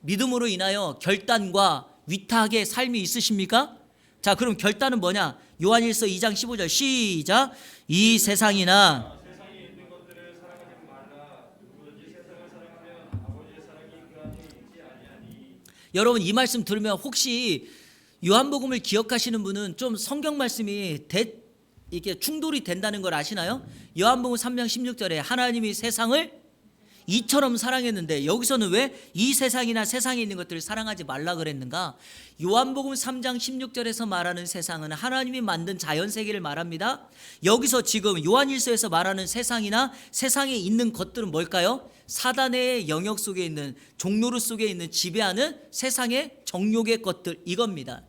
[SPEAKER 1] 믿음으로 인하여 결단과 위탁의 삶이 있으십니까? 자, 그럼 결단은 뭐냐? 요한일서 2장 15절 시작. 이 세상이나
[SPEAKER 2] 세상에 있는 것들을 사랑하지 말라. 누구든지 세상을 사랑하면 아버지의 사랑이 그 안에 있지 아니하니.
[SPEAKER 1] 여러분, 이 말씀 들으면 혹시 요한복음을 기억하시는 분은 좀 성경 말씀이 이게 충돌이 된다는 걸 아시나요? 요한복음 3장 16절에 하나님이 세상을 이처럼 사랑했는데 여기서는 왜 이 세상이나 세상에 있는 것들을 사랑하지 말라 그랬는가? 요한복음 3장 16절에서 말하는 세상은 하나님이 만든 자연세계를 말합니다. 여기서 지금 요한일서에서 말하는 세상이나 세상에 있는 것들은 뭘까요? 사단의 영역 속에 있는, 종노릇 속에 있는, 지배하는 세상의 정욕의 것들, 이겁니다.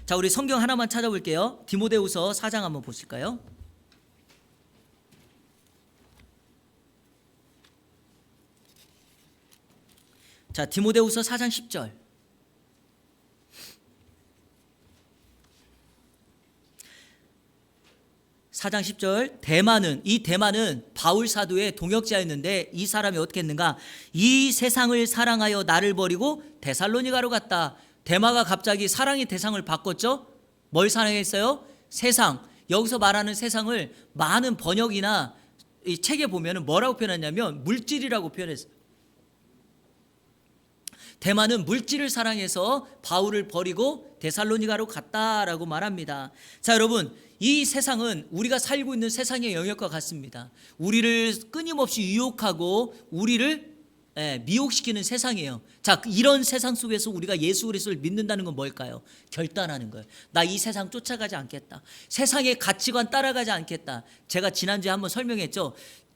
[SPEAKER 1] 자, 우리 성경 하나만 찾아볼게요. 디모데후서 4장 한번 보실까요? 자, 디모데후서 4장 10절. 대마는 바울 사도의 동역자였는데 이 사람이 어떻게 했는가? 이 세상을 사랑하여 나를 버리고 데살로니가로 갔다. 대마가 갑자기 사랑의 대상을 바꿨죠. 뭘 사랑했어요? 세상. 여기서 말하는 세상을 많은 번역이나 이 책에 보면 뭐라고 표현했냐면 물질이라고 표현했어요. 대마는 물질을 사랑해서 바울을 버리고 데살로니가로 갔다라고 말합니다. 자, 여러분, 이 세상은 우리가 살고 있는 세상의 영역과 같습니다. 우리를 끊임없이 유혹하고 우리를 미혹시키는 세상이에요. 자, 이런 세상 속에서 우리가 예수 그리스도를 믿는다는 건 뭘까요? 결단하는 거예요. 나 이 세상 쫓아가지 않겠다. 세상의 가치관 따라가지 않겠다. 제가 지난주에 한번 설명했죠.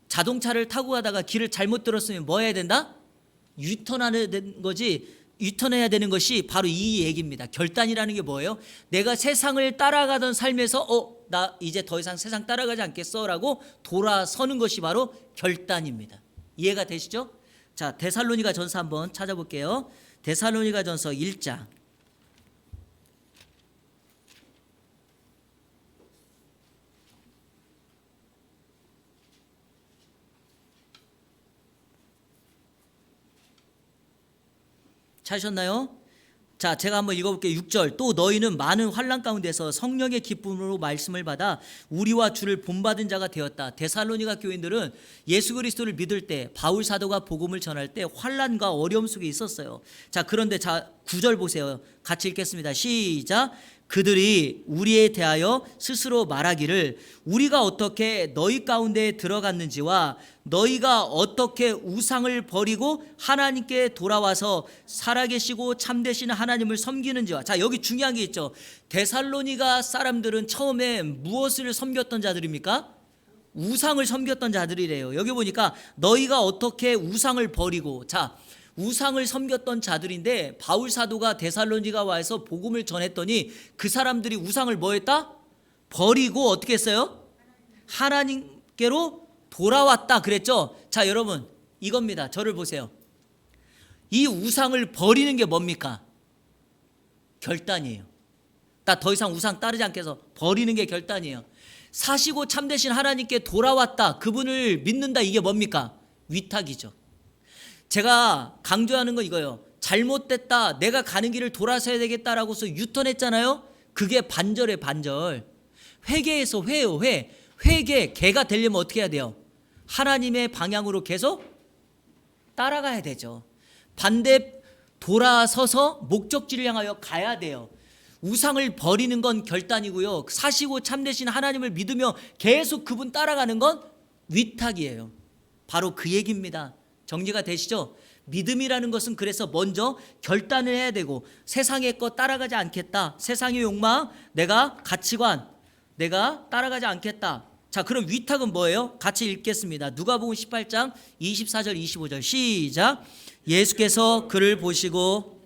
[SPEAKER 1] 자동차를 타고 가다가 길을 잘못 들었으면 뭐 해야 된다? 유턴해야 되는 것이 바로 이 얘기입니다. 결단이라는 게 뭐예요? 내가 세상을 따라가던 삶에서 나 이제 더 이상 세상 따라가지 않겠어 라고 돌아서는 것이 바로 결단입니다. 이해가 되시죠? 자, 데살로니가 전서 한번 찾아볼게요. 데살로니가 전서 1장. 찾으셨나요? 자, 제가 한번 읽어볼게요. 6절. 또 너희는 많은 환난 가운데서 성령의 기쁨으로 말씀을 받아 우리와 주를 본받은 자가 되었다. 데살로니가 교인들은 예수 그리스도를 믿을 때 바울 사도가 복음을 전할 때 환난과 어려움 속에 있었어요. 자, 그런데 9절 보세요. 같이 읽겠습니다. 시작. 그들이 우리에 대하여 스스로 말하기를 우리가 어떻게 너희 가운데 들어갔는지와 너희가 어떻게 우상을 버리고 하나님께 돌아와서 살아계시고 참되신 하나님을 섬기는지와. 자, 여기 중요한 게 있죠. 데살로니가 사람들은 처음에 무엇을 섬겼던 자들입니까? 우상을 섬겼던 자들이래요. 여기 보니까 너희가 어떻게 우상을 버리고, 자, 우상을 섬겼던 자들인데 바울 사도가 데살로니가 와서 복음을 전했더니 그 사람들이 우상을 뭐 했다? 버리고 어떻게 했어요? 하나님께로 돌아왔다 그랬죠. 자, 여러분 이겁니다. 저를 보세요. 이 우상을 버리는 게 뭡니까? 결단이에요. 나 더 이상 우상 따르지 않겠어. 버리는 게 결단이에요. 사시고 참되신 하나님께 돌아왔다, 그분을 믿는다, 이게 뭡니까? 위탁이죠. 제가 강조하는 건 이거예요. 잘못됐다, 내가 가는 길을 돌아서야 되겠다라고서 유턴했잖아요. 그게 반절에 반절. 회개에서 회요, 회개, 개가 되려면 어떻게 해야 돼요? 하나님의 방향으로 계속 따라가야 되죠. 반대 돌아서서 목적지를 향하여 가야 돼요. 우상을 버리는 건 결단이고요. 사시고 참되신 하나님을 믿으며 계속 그분 따라가는 건 위탁이에요. 바로 그 얘기입니다. 정리가 되시죠? 믿음이라는 것은 그래서 먼저 결단을 해야 되고, 세상의 것 따라가지 않겠다. 세상의 욕망, 내가 가치관, 내가 따라가지 않겠다. 자, 그럼 위탁은 뭐예요? 같이 읽겠습니다. 누가복음 18장 24절 25절 시작. 예수께서 그를 보시고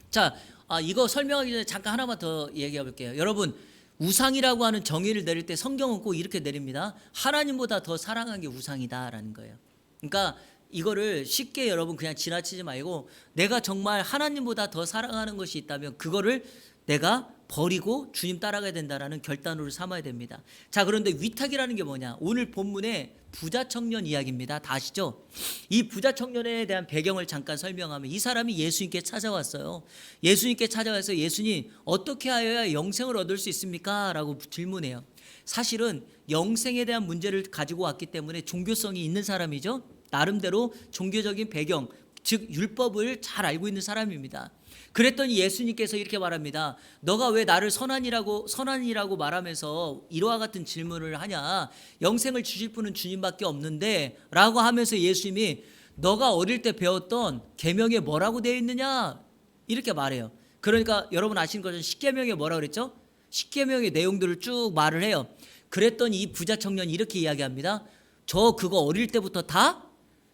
[SPEAKER 1] 자, 이거 설명하기 전에 잠깐 하나만 더 얘기해 볼게요. 여러분, 우상이라고 하는 정의를 내릴 때 성경은 꼭 이렇게 내립니다. 하나님보다 더 사랑한 게 우상이다라는 거예요. 그러니까 이거를 쉽게 여러분 그냥 지나치지 말고, 내가 정말 하나님보다 더 사랑하는 것이 있다면 그거를 내가 버리고 주님 따라가야 된다라는 결단으로 삼아야 됩니다. 자, 그런데 위탁이라는 게 뭐냐? 오늘 본문의 부자 청년 이야기입니다. 다 아시죠? 이 부자 청년에 대한 배경을 잠깐 설명하면, 이 사람이 예수님께 찾아왔어요. 예수님께 찾아와서 예수님, 어떻게 하여야 영생을 얻을 수 있습니까? 라고 질문해요. 사실은 영생에 대한 문제를 가지고 왔기 때문에 종교성이 있는 사람이죠. 나름대로 종교적인 배경, 즉 율법을 잘 알고 있는 사람입니다. 그랬더니 예수님께서 이렇게 말합니다. 너가 왜 나를 선한이라고 말하면서 이와 같은 질문을 하냐? 영생을 주실 분은 주님밖에 없는데 라고 하면서 예수님이 너가 어릴 때 배웠던 계명에 뭐라고 되어 있느냐? 이렇게 말해요. 그러니까 여러분 아시는 것처럼 십계명에 뭐라고 그랬죠? 십계명의 내용들을 쭉 말을 해요. 그랬더니 이 부자 청년이 이렇게 이야기합니다. 저 그거 어릴 때부터 다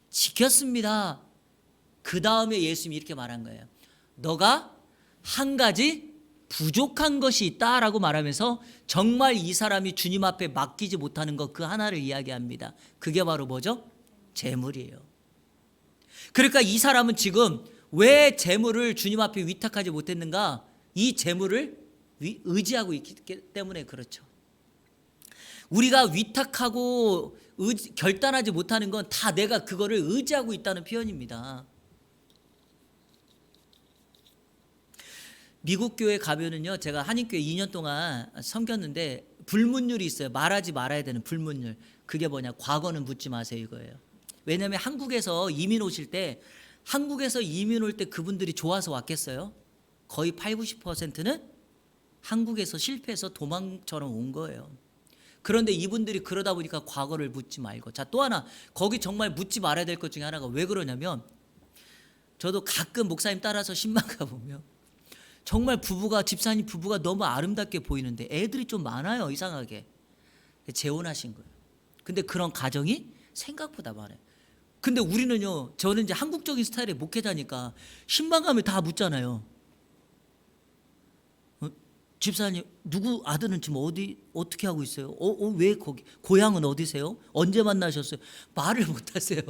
[SPEAKER 1] 지켰습니다. 그 다음에 예수님이 이렇게 말한 거예요. 너가 한 가지 부족한 것이 있다라고 말하면서 정말 이 사람이 주님 앞에 맡기지 못하는 것, 그 하나를 이야기합니다. 그게 바로 뭐죠? 재물이에요. 그러니까 이 사람은 지금 왜 재물을 주님 앞에 위탁하지 못했는가? 이 재물을 의지하고 있기 때문에 그렇죠. 우리가 위탁하고 결단하지 못하는 건 다 내가 그거를 의지하고 있다는 표현입니다. 미국 교회 가면은요, 제가 한인교회 2년 동안 섬겼는데 불문율이 있어요. 말하지 말아야 되는 불문율. 그게 뭐냐? 과거는 묻지 마세요, 이거예요. 왜냐하면 한국에서 이민 오실 때, 한국에서 이민 올 때 그분들이 좋아서 왔겠어요? 거의 80-90%는 한국에서 실패해서 도망처럼 온 거예요. 그런데 이분들이 그러다 보니까 과거를 묻지 말고. 자, 또 하나, 거기 정말 묻지 말아야 될 것 중에 하나가 왜 그러냐면, 저도 가끔 목사님 따라서 신방 가보면 정말 집사님 부부가 너무 아름답게 보이는데 애들이 좀 많아요, 이상하게. 재혼하신 거예요. 근데 그런 가정이 생각보다 많아요. 근데 우리는요, 저는 이제 한국적인 스타일의 목회자니까 신방 가면 다 묻잖아요. 집사님, 누구 아들은 지금 어떻게 하고 있어요? 왜 거기? 고향은 어디세요? 언제 만나셨어요? 말을 못 하세요.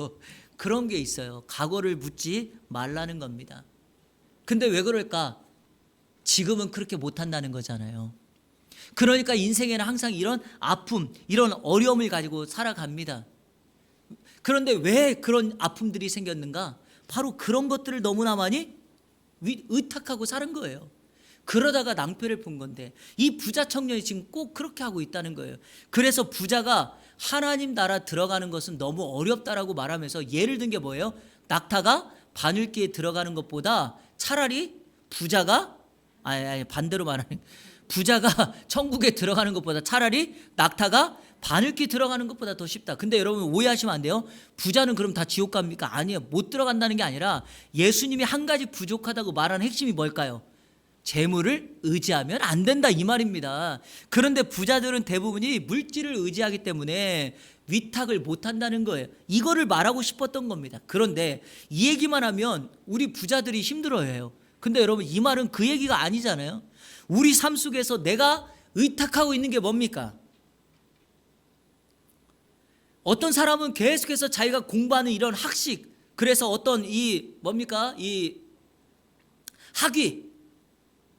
[SPEAKER 1] 그런 게 있어요. 과거를 묻지 말라는 겁니다. 근데 왜 그럴까? 지금은 그렇게 못 한다는 거잖아요. 그러니까 인생에는 항상 이런 아픔, 이런 어려움을 가지고 살아갑니다. 그런데 왜 그런 아픔들이 생겼는가? 바로 그런 것들을 너무나 많이 의탁하고 사는 거예요. 그러다가 낭패를 본 건데, 이 부자 청년이 지금 꼭 그렇게 하고 있다는 거예요. 그래서 부자가 하나님 나라 들어가는 것은 너무 어렵다라고 말하면서 예를 든 게 뭐예요? 낙타가 바늘기에 들어가는 것보다 차라리 부자가 반대로 말하는, 부자가 천국에 들어가는 것보다 차라리 낙타가 바늘기 들어가는 것보다 더 쉽다. 근데 여러분 오해하시면 안 돼요. 부자는 그럼 다 지옥 갑니까? 아니에요. 못 들어간다는 게 아니라 예수님이 한 가지 부족하다고 말하는 핵심이 뭘까요? 재물을 의지하면 안 된다 이 말입니다. 그런데 부자들은 대부분이 물질을 의지하기 때문에 위탁을 못 한다는 거예요. 이거를 말하고 싶었던 겁니다. 그런데 이 얘기만 하면 우리 부자들이 힘들어해요. 근데 여러분 이 말은 그 얘기가 아니잖아요. 우리 삶 속에서 내가 의탁하고 있는 게 뭡니까? 어떤 사람은 계속해서 자기가 공부하는 이런 학식, 그래서 어떤 이 뭡니까? 이 학위,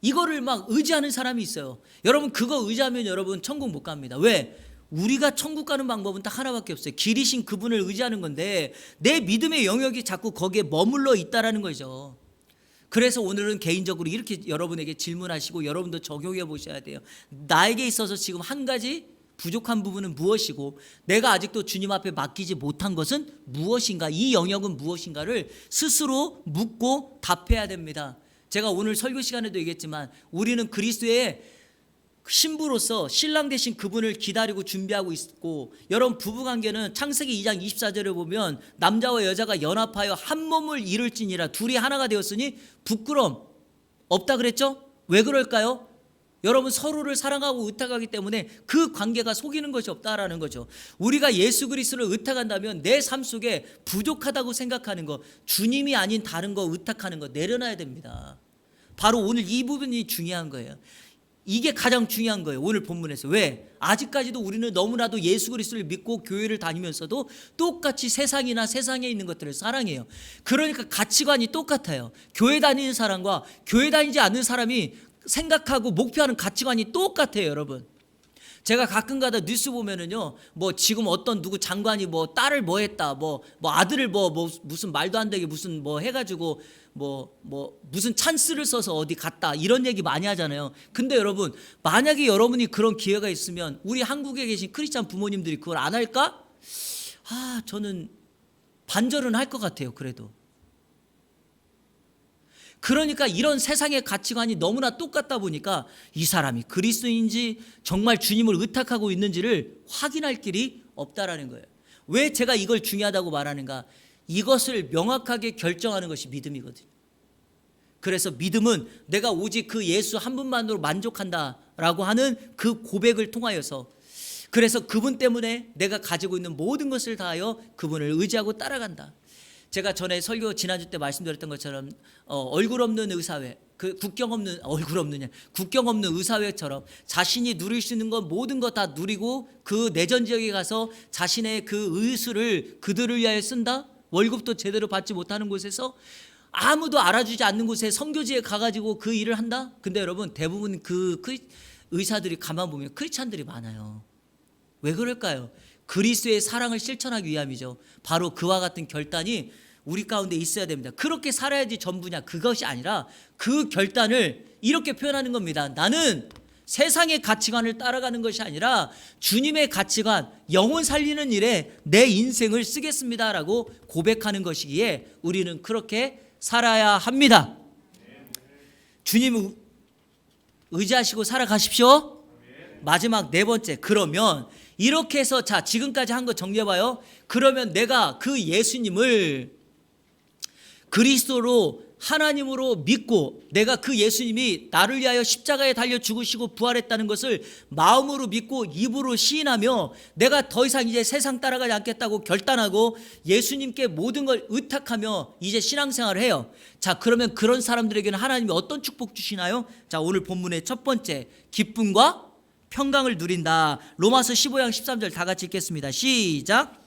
[SPEAKER 1] 이거를 막 의지하는 사람이 있어요. 여러분 그거 의지하면 여러분 천국 못 갑니다. 왜? 우리가 천국 가는 방법은 딱 하나밖에 없어요. 길이신 그분을 의지하는 건데 내 믿음의 영역이 자꾸 거기에 머물러 있다라는 거죠. 그래서 오늘은 개인적으로 이렇게 여러분에게 질문하시고 여러분도 적용해 보셔야 돼요. 나에게 있어서 지금 한 가지 부족한 부분은 무엇이고 내가 아직도 주님 앞에 맡기지 못한 것은 무엇인가, 이 영역은 무엇인가를 스스로 묻고 답해야 됩니다. 제가 오늘 설교 시간에도 얘기했지만 우리는 그리스도의 신부로서 신랑 되신 그분을 기다리고 준비하고 있고, 여러분 부부관계는 창세기 2장 24절에 보면 남자와 여자가 연합하여 한 몸을 이룰지니라, 둘이 하나가 되었으니 부끄럼 없다 그랬죠? 왜 그럴까요? 여러분 서로를 사랑하고 의탁하기 때문에 그 관계가 속이는 것이 없다라는 거죠. 우리가 예수 그리스도를 의탁한다면 내 삶 속에 부족하다고 생각하는 거, 주님이 아닌 다른 거 의탁하는 거 내려놔야 됩니다. 바로 오늘 이 부분이 중요한 거예요. 이게 가장 중요한 거예요. 오늘 본문에서. 왜? 아직까지도 우리는 너무나도 예수 그리스도를 믿고 교회를 다니면서도 똑같이 세상이나 세상에 있는 것들을 사랑해요. 그러니까 가치관이 똑같아요. 교회 다니는 사람과 교회 다니지 않는 사람이 생각하고 목표하는 가치관이 똑같아요, 여러분. 제가 가끔가다 뉴스 보면은요, 뭐 지금 어떤 누구 장관이 뭐 딸을 뭐 했다, 뭐 아들을 뭐 무슨 말도 안 되게 무슨 뭐 해가지고 뭐 무슨 찬스를 써서 어디 갔다, 이런 얘기 많이 하잖아요. 근데 여러분, 만약에 여러분이 그런 기회가 있으면 우리 한국에 계신 크리스찬 부모님들이 그걸 안 할까? 저는 반절은 할 것 같아요. 그래도. 그러니까 이런 세상의 가치관이 너무나 똑같다 보니까 이 사람이 그리스도인지 정말 주님을 의탁하고 있는지를 확인할 길이 없다라는 거예요. 왜 제가 이걸 중요하다고 말하는가? 이것을 명확하게 결정하는 것이 믿음이거든요. 그래서 믿음은 내가 오직 그 예수 한 분만으로 만족한다라고 하는 그 고백을 통하여서, 그래서 그분 때문에 내가 가지고 있는 모든 것을 다하여 그분을 의지하고 따라간다. 제가 전에 설교 지난주 때 말씀드렸던 것처럼 얼굴 없는 의사회, 그 국경 없는 의사회처럼 자신이 누릴 수 있는 건 모든 거 다 누리고 그 내전 지역에 가서 자신의 그 의수를 그들을 위하여 쓴다. 월급도 제대로 받지 못하는 곳에서 아무도 알아주지 않는 곳에 선교지에 가가지고 그 일을 한다. 근데 여러분 대부분 그 의사들이 가만 보면 크리스찬들이 많아요. 왜 그럴까요? 그리스도의 사랑을 실천하기 위함이죠. 바로 그와 같은 결단이 우리 가운데 있어야 됩니다. 그렇게 살아야지 전부냐, 그것이 아니라 그 결단을 이렇게 표현하는 겁니다. 나는 세상의 가치관을 따라가는 것이 아니라 주님의 가치관, 영혼 살리는 일에 내 인생을 쓰겠습니다라고 고백하는 것이기에 우리는 그렇게 살아야 합니다. 주님 의지하시고 살아가십시오. 마지막 네 번째, 그러면 이렇게 해서 자 지금까지 한 거 정리해봐요. 그러면 내가 그 예수님을 그리스도로 하나님으로 믿고 내가 그 예수님이 나를 위하여 십자가에 달려 죽으시고 부활했다는 것을 마음으로 믿고 입으로 시인하며 내가 더 이상 이제 세상 따라가지 않겠다고 결단하고 예수님께 모든 걸 의탁하며 이제 신앙생활을 해요. 자, 그러면 그런 사람들에게는 하나님이 어떤 축복 주시나요? 자, 오늘 본문의 첫 번째, 기쁨과 평강을 누린다. 로마서 15장 13절 다 같이 읽겠습니다. 시작.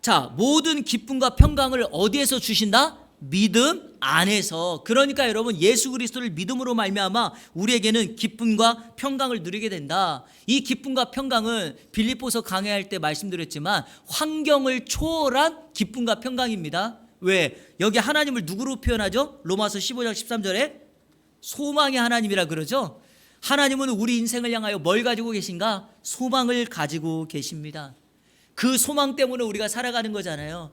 [SPEAKER 1] 자, 모든 기쁨과 평강을 어디에서 주신다? 믿음 안에서. 그러니까 여러분 예수 그리스도를 믿음으로 말미암아 우리에게는 기쁨과 평강을 누리게 된다. 이 기쁨과 평강은 빌립보서 강해할 때 말씀드렸지만 환경을 초월한 기쁨과 평강입니다. 왜? 여기 하나님을 누구로 표현하죠? 로마서 15장 13절에 소망의 하나님이라 그러죠. 하나님은 우리 인생을 향하여 뭘 가지고 계신가? 소망을 가지고 계십니다. 그 소망 때문에 우리가 살아가는 거잖아요.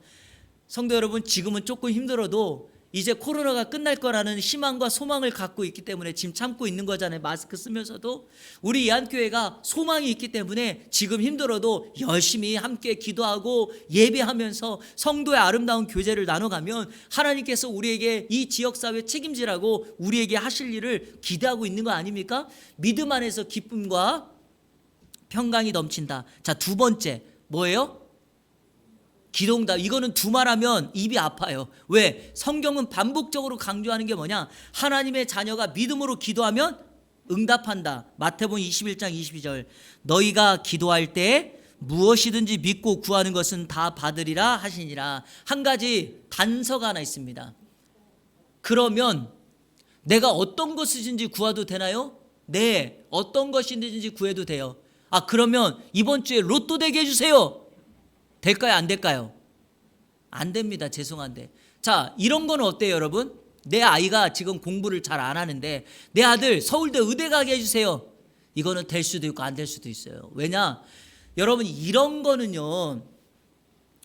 [SPEAKER 1] 성도 여러분, 지금은 조금 힘들어도 이제 코로나가 끝날 거라는 희망과 소망을 갖고 있기 때문에 지금 참고 있는 거잖아요. 마스크 쓰면서도. 우리 이한교회가 소망이 있기 때문에 지금 힘들어도 열심히 함께 기도하고 예배하면서 성도의 아름다운 교제를 나눠가면 하나님께서 우리에게 이 지역사회 책임지라고 우리에게 하실 일을 기대하고 있는 거 아닙니까? 믿음 안에서 기쁨과 평강이 넘친다. 자, 두 번째 뭐예요? 기도응답. 이거는 두말하면 입이 아파요. 왜? 성경은 반복적으로 강조하는 게 뭐냐? 하나님의 자녀가 믿음으로 기도하면 응답한다. 마태복음 21장 22절. 너희가 기도할 때 무엇이든지 믿고 구하는 것은 다 받으리라 하시니라. 한 가지 단서가 하나 있습니다. 그러면 내가 어떤 것이든지 구해도 되나요? 네, 어떤 것이든지 구해도 돼요. 그러면 이번 주에 로또 되게 해주세요. 될까요? 안 될까요? 안 됩니다. 죄송한데. 자, 이런 건 어때요, 여러분? 내 아이가 지금 공부를 잘 안 하는데 내 아들 서울대 의대 가게 해주세요. 이거는 될 수도 있고 안 될 수도 있어요. 왜냐? 여러분, 이런 거는요,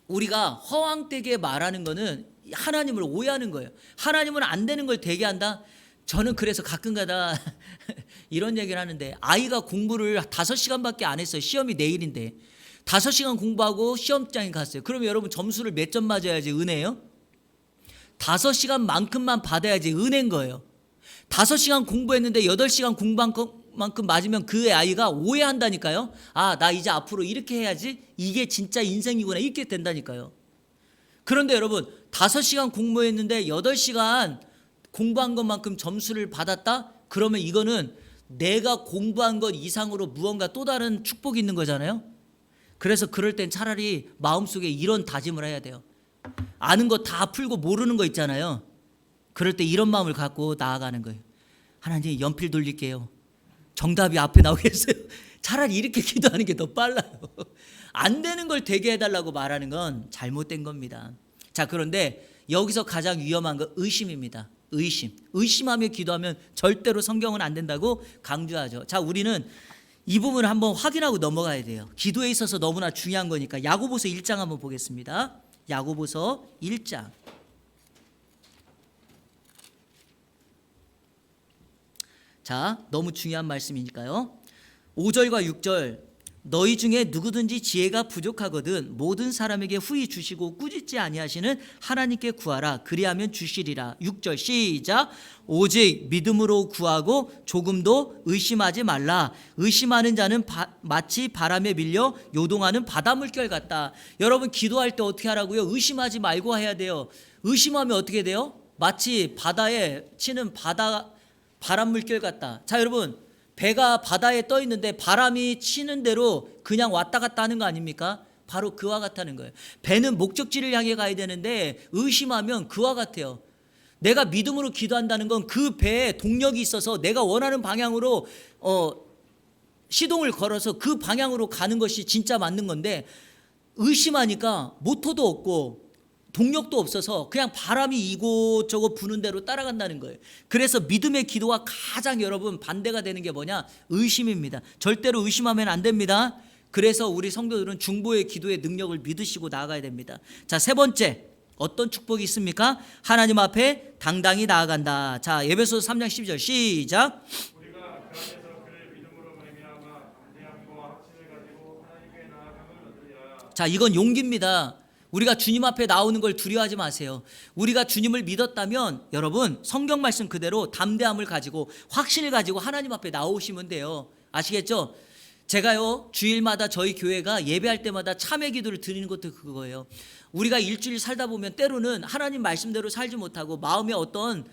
[SPEAKER 1] 우리가 허황되게 말하는 거는 하나님을 오해하는 거예요. 하나님은 안 되는 걸 되게 한다? 저는 그래서 가끔가다 이런 얘기를 하는데, 아이가 공부를 5시간밖에 안 했어요. 시험이 내일인데 5시간 공부하고 시험장에 갔어요. 그러면 여러분 점수를 몇 점 맞아야지 은혜예요? 5시간만큼만 받아야지 은혜인 거예요. 5시간 공부했는데 8시간 공부한 만큼 맞으면 그 아이가 오해한다니까요. 나 이제 앞으로 이렇게 해야지, 이게 진짜 인생이구나, 이렇게 된다니까요. 그런데 여러분, 5시간 공부했는데 8시간 공부한 것만큼 점수를 받았다? 그러면 이거는 내가 공부한 것 이상으로 무언가 또 다른 축복이 있는 거잖아요. 그래서 그럴 땐 차라리 마음속에 이런 다짐을 해야 돼요. 아는 거 다 풀고 모르는 거 있잖아요. 그럴 때 이런 마음을 갖고 나아가는 거예요. 하나님, 연필 돌릴게요. 정답이 앞에 나오겠어요? 차라리 이렇게 기도하는 게 더 빨라요. 안 되는 걸 되게 해달라고 말하는 건 잘못된 겁니다. 자, 그런데 여기서 가장 위험한 건 의심입니다. 의심하며 기도하면 절대로 성경은 안 된다고 강조하죠. 자, 우리는 이 부분을 한번 확인하고 넘어가야 돼요. 기도에 있어서 너무나 중요한 거니까. 야고보서 1장 한번 보겠습니다. 야고보서 1장. 자, 너무 중요한 말씀이니까요. 5절과 6절. 너희 중에 누구든지 지혜가 부족하거든 모든 사람에게 후히 주시고 꾸짖지 아니하시는 하나님께 구하라. 그리하면 주시리라. 6절 시작. 오직 믿음으로 구하고 조금도 의심하지 말라. 의심하는 자는 마치 바람에 밀려 요동하는 바다 물결 같다. 여러분, 기도할 때 어떻게 하라고요? 의심하지 말고 해야 돼요. 의심하면 어떻게 돼요? 마치 바다에 치는 바람 물결 같다. 자, 여러분, 배가 바다에 떠 있는데 바람이 치는 대로 그냥 왔다 갔다 하는 거 아닙니까? 바로 그와 같다는 거예요. 배는 목적지를 향해 가야 되는데 의심하면 그와 같아요. 내가 믿음으로 기도한다는 건 그 배에 동력이 있어서 내가 원하는 방향으로 시동을 걸어서 그 방향으로 가는 것이 진짜 맞는 건데, 의심하니까 모터도 없고 동력도 없어서 그냥 바람이 이곳저곳 부는 대로 따라간다는 거예요. 그래서 믿음의 기도와 가장 여러분 반대가 되는 게 뭐냐? 의심입니다. 절대로 의심하면 안 됩니다. 그래서 우리 성도들은 중보의 기도의 능력을 믿으시고 나아가야 됩니다. 자, 세 번째, 어떤 축복이 있습니까? 하나님 앞에 당당히 나아간다. 자, 에베소서 3장 12절 시작.
[SPEAKER 2] 우리가 그 안에서 그를 믿음으로 말미암아 담대함과 확신을 가지고 하나님께 나아가면 얻으리라.
[SPEAKER 1] 자, 이건 용기입니다. 우리가 주님 앞에 나오는 걸 두려워하지 마세요. 우리가 주님을 믿었다면 여러분, 성경 말씀 그대로 담대함을 가지고 확신을 가지고 하나님 앞에 나오시면 돼요. 아시겠죠? 제가요, 주일마다 저희 교회가 예배할 때마다 참회 기도를 드리는 것도 그거예요. 우리가 일주일 살다 보면 때로는 하나님 말씀대로 살지 못하고 마음에 어떤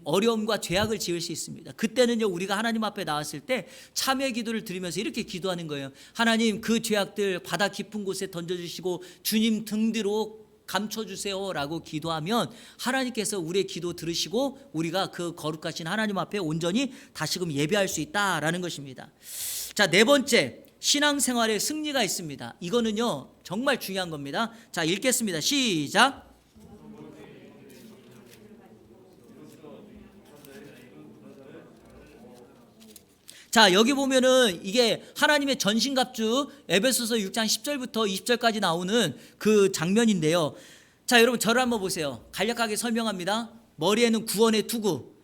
[SPEAKER 1] 어려움과 죄악을 지을 수 있습니다. 그때는요, 우리가 하나님 앞에 나왔을 때 참회 기도를 드리면서 이렇게 기도하는 거예요. 하나님, 그 죄악들 바다 깊은 곳에 던져주시고 주님 등 뒤로 감춰주세요 라고 기도하면 하나님께서 우리의 기도 들으시고 우리가 그 거룩하신 하나님 앞에 온전히 다시금 예배할 수 있다라는 것입니다. 자, 네 번째, 신앙생활에 승리가 있습니다. 이거는요, 정말 중요한 겁니다. 자, 읽겠습니다. 시작. 자, 여기 보면은 이게 하나님의 전신갑주, 에베소서 6장 10절부터 20절까지 나오는 그 장면인데요. 자, 여러분, 저를 한번 보세요. 간략하게 설명합니다. 머리에는 구원의 투구,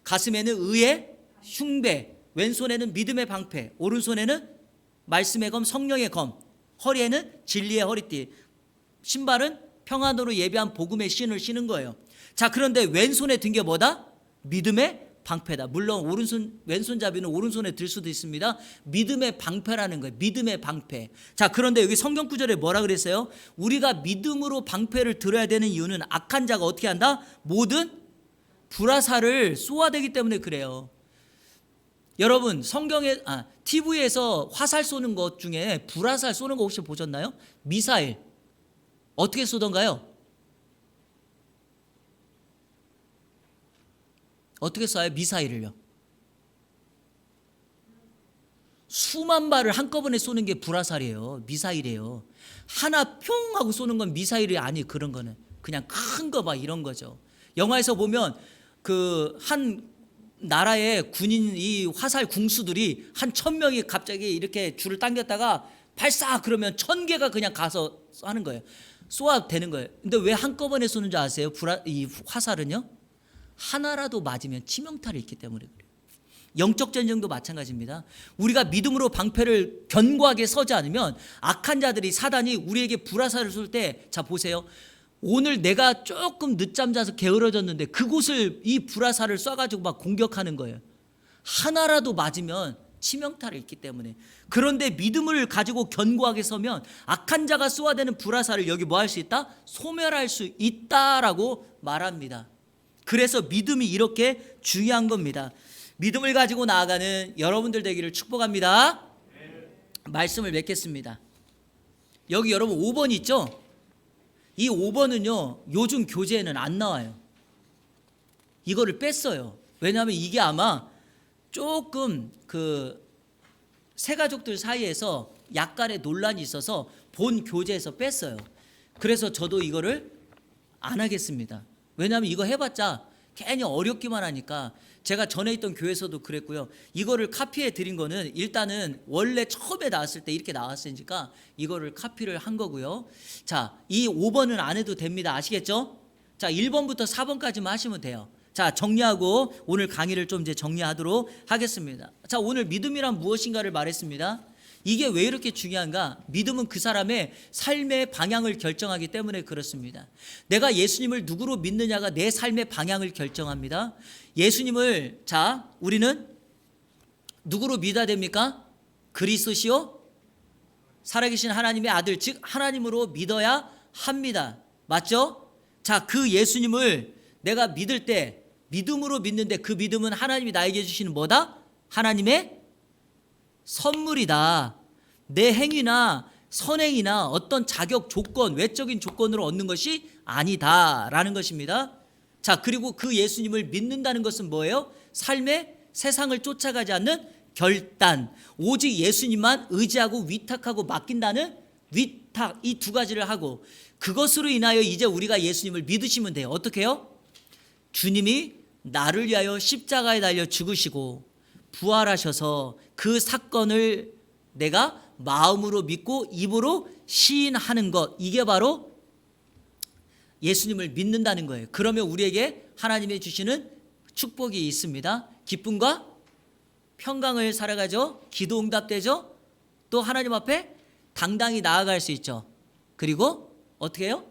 [SPEAKER 1] 가슴에는 의의 흉배, 왼손에는 믿음의 방패, 오른손에는 말씀의 검, 성령의 검, 허리에는 진리의 허리띠, 신발은 평안으로 예비한 복음의 신을 신은 거예요. 자, 그런데 왼손에 든 게 뭐다? 믿음의 방패다. 물론 왼손잡이는 오른손에 들 수도 있습니다. 믿음의 방패라는 거예요. 믿음의 방패. 자, 그런데 여기 성경 구절에 뭐라 그랬어요? 우리가 믿음으로 방패를 들어야 되는 이유는 악한 자가 어떻게 한다? 모든 불화살을 쏘아대기 때문에 그래요. 여러분, TV에서 화살 쏘는 것 중에 불화살 쏘는 거 혹시 보셨나요? 미사일 어떻게 쏘던가요? 어떻게 쏴요? 미사일을요. 수만 발을 한꺼번에 쏘는 게 불화살이에요. 미사일이에요. 하나 평 하고 쏘는 건 미사일이 아니, 그런 거는 그냥 큰 거 막 이런 거죠. 영화에서 보면 그 한 나라의 군인, 이 화살 궁수들이 한 1000명이 갑자기 이렇게 줄을 당겼다가 발사 그러면 1000개가 그냥 가서 하는 거예요. 쏘아대는 거예요. 근데 왜 한꺼번에 쏘는 줄 아세요? 이 화살은요, 하나라도 맞으면 치명타를 입기 때문에 그래요. 영적 전쟁도 마찬가지입니다. 우리가 믿음으로 방패를 견고하게 서지 않으면 악한 자들이, 사단이 우리에게 불화살을 쏠 때, 자 보세요, 오늘 내가 조금 늦잠 자서 게으러졌는데 그곳을 이 불화살을 쏴가지고 막 공격하는 거예요. 하나라도 맞으면 치명타를 입기 때문에. 그런데 믿음을 가지고 견고하게 서면 악한 자가 쏘아대는 불화살을 여기 뭐 할 수 있다? 소멸할 수 있다라고 말합니다. 그래서 믿음이 이렇게 중요한 겁니다. 믿음을 가지고 나아가는 여러분들 되기를 축복합니다. 말씀을 맺겠습니다. 여기 여러분 5번 있죠? 이 5번은요 요즘 교재에는 안 나와요. 이거를 뺐어요. 왜냐하면 이게 아마 조금 그 새가족들 사이에서 약간의 논란이 있어서 본 교재에서 뺐어요. 그래서 저도 이거를 안 하겠습니다. 왜냐하면 이거 해봤자 괜히 어렵기만 하니까. 제가 전에 있던 교회에서도 그랬고요. 이거를 카피해 드린 거는 일단은 원래 처음에 나왔을 때 이렇게 나왔으니까 이거를 카피를 한 거고요. 자, 이 5번은 안 해도 됩니다. 아시겠죠? 자, 1번부터 4번까지만 하시면 돼요. 자, 정리하고 오늘 강의를 좀 이제 정리하도록 하겠습니다. 자, 오늘 믿음이란 무엇인가를 말했습니다. 이게 왜 이렇게 중요한가? 믿음은 그 사람의 삶의 방향을 결정하기 때문에 그렇습니다. 내가 예수님을 누구로 믿느냐가 내 삶의 방향을 결정합니다. 예수님을, 자, 우리는 누구로 믿어야 됩니까? 그리스도시요 살아계신 하나님의 아들, 즉 하나님으로 믿어야 합니다. 맞죠? 자, 그 예수님을 내가 믿을 때, 믿음으로 믿는데 그 믿음은 하나님이 나에게 주시는 뭐다? 하나님의 선물이다. 내 행위나 선행이나 어떤 자격 조건, 외적인 조건으로 얻는 것이 아니다라는 것입니다. 자, 그리고 그 예수님을 믿는다는 것은 뭐예요? 삶의 세상을 쫓아가지 않는 결단, 오직 예수님만 의지하고 위탁하고 맡긴다는 위탁, 이 두 가지를 하고, 그것으로 인하여 이제 우리가 예수님을 믿으시면 돼요. 어떻게 해요? 주님이 나를 위하여 십자가에 달려 죽으시고 부활하셔서 그 사건을 내가 마음으로 믿고 입으로 시인하는 것, 이게 바로 예수님을 믿는다는 거예요. 그러면 우리에게 하나님이 주시는 축복이 있습니다. 기쁨과 평강을 살아가죠. 기도 응답되죠. 또 하나님 앞에 당당히 나아갈 수 있죠. 그리고 어떻게 해요?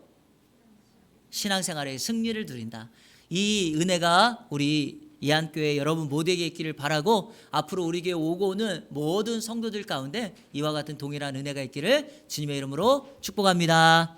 [SPEAKER 1] 신앙생활에 승리를 누린다. 이 은혜가 우리 이한교회 여러분 모두에게 있기를 바라고, 앞으로 우리 교회 오고 오는 모든 성도들 가운데 이와 같은 동일한 은혜가 있기를 주님의 이름으로 축복합니다.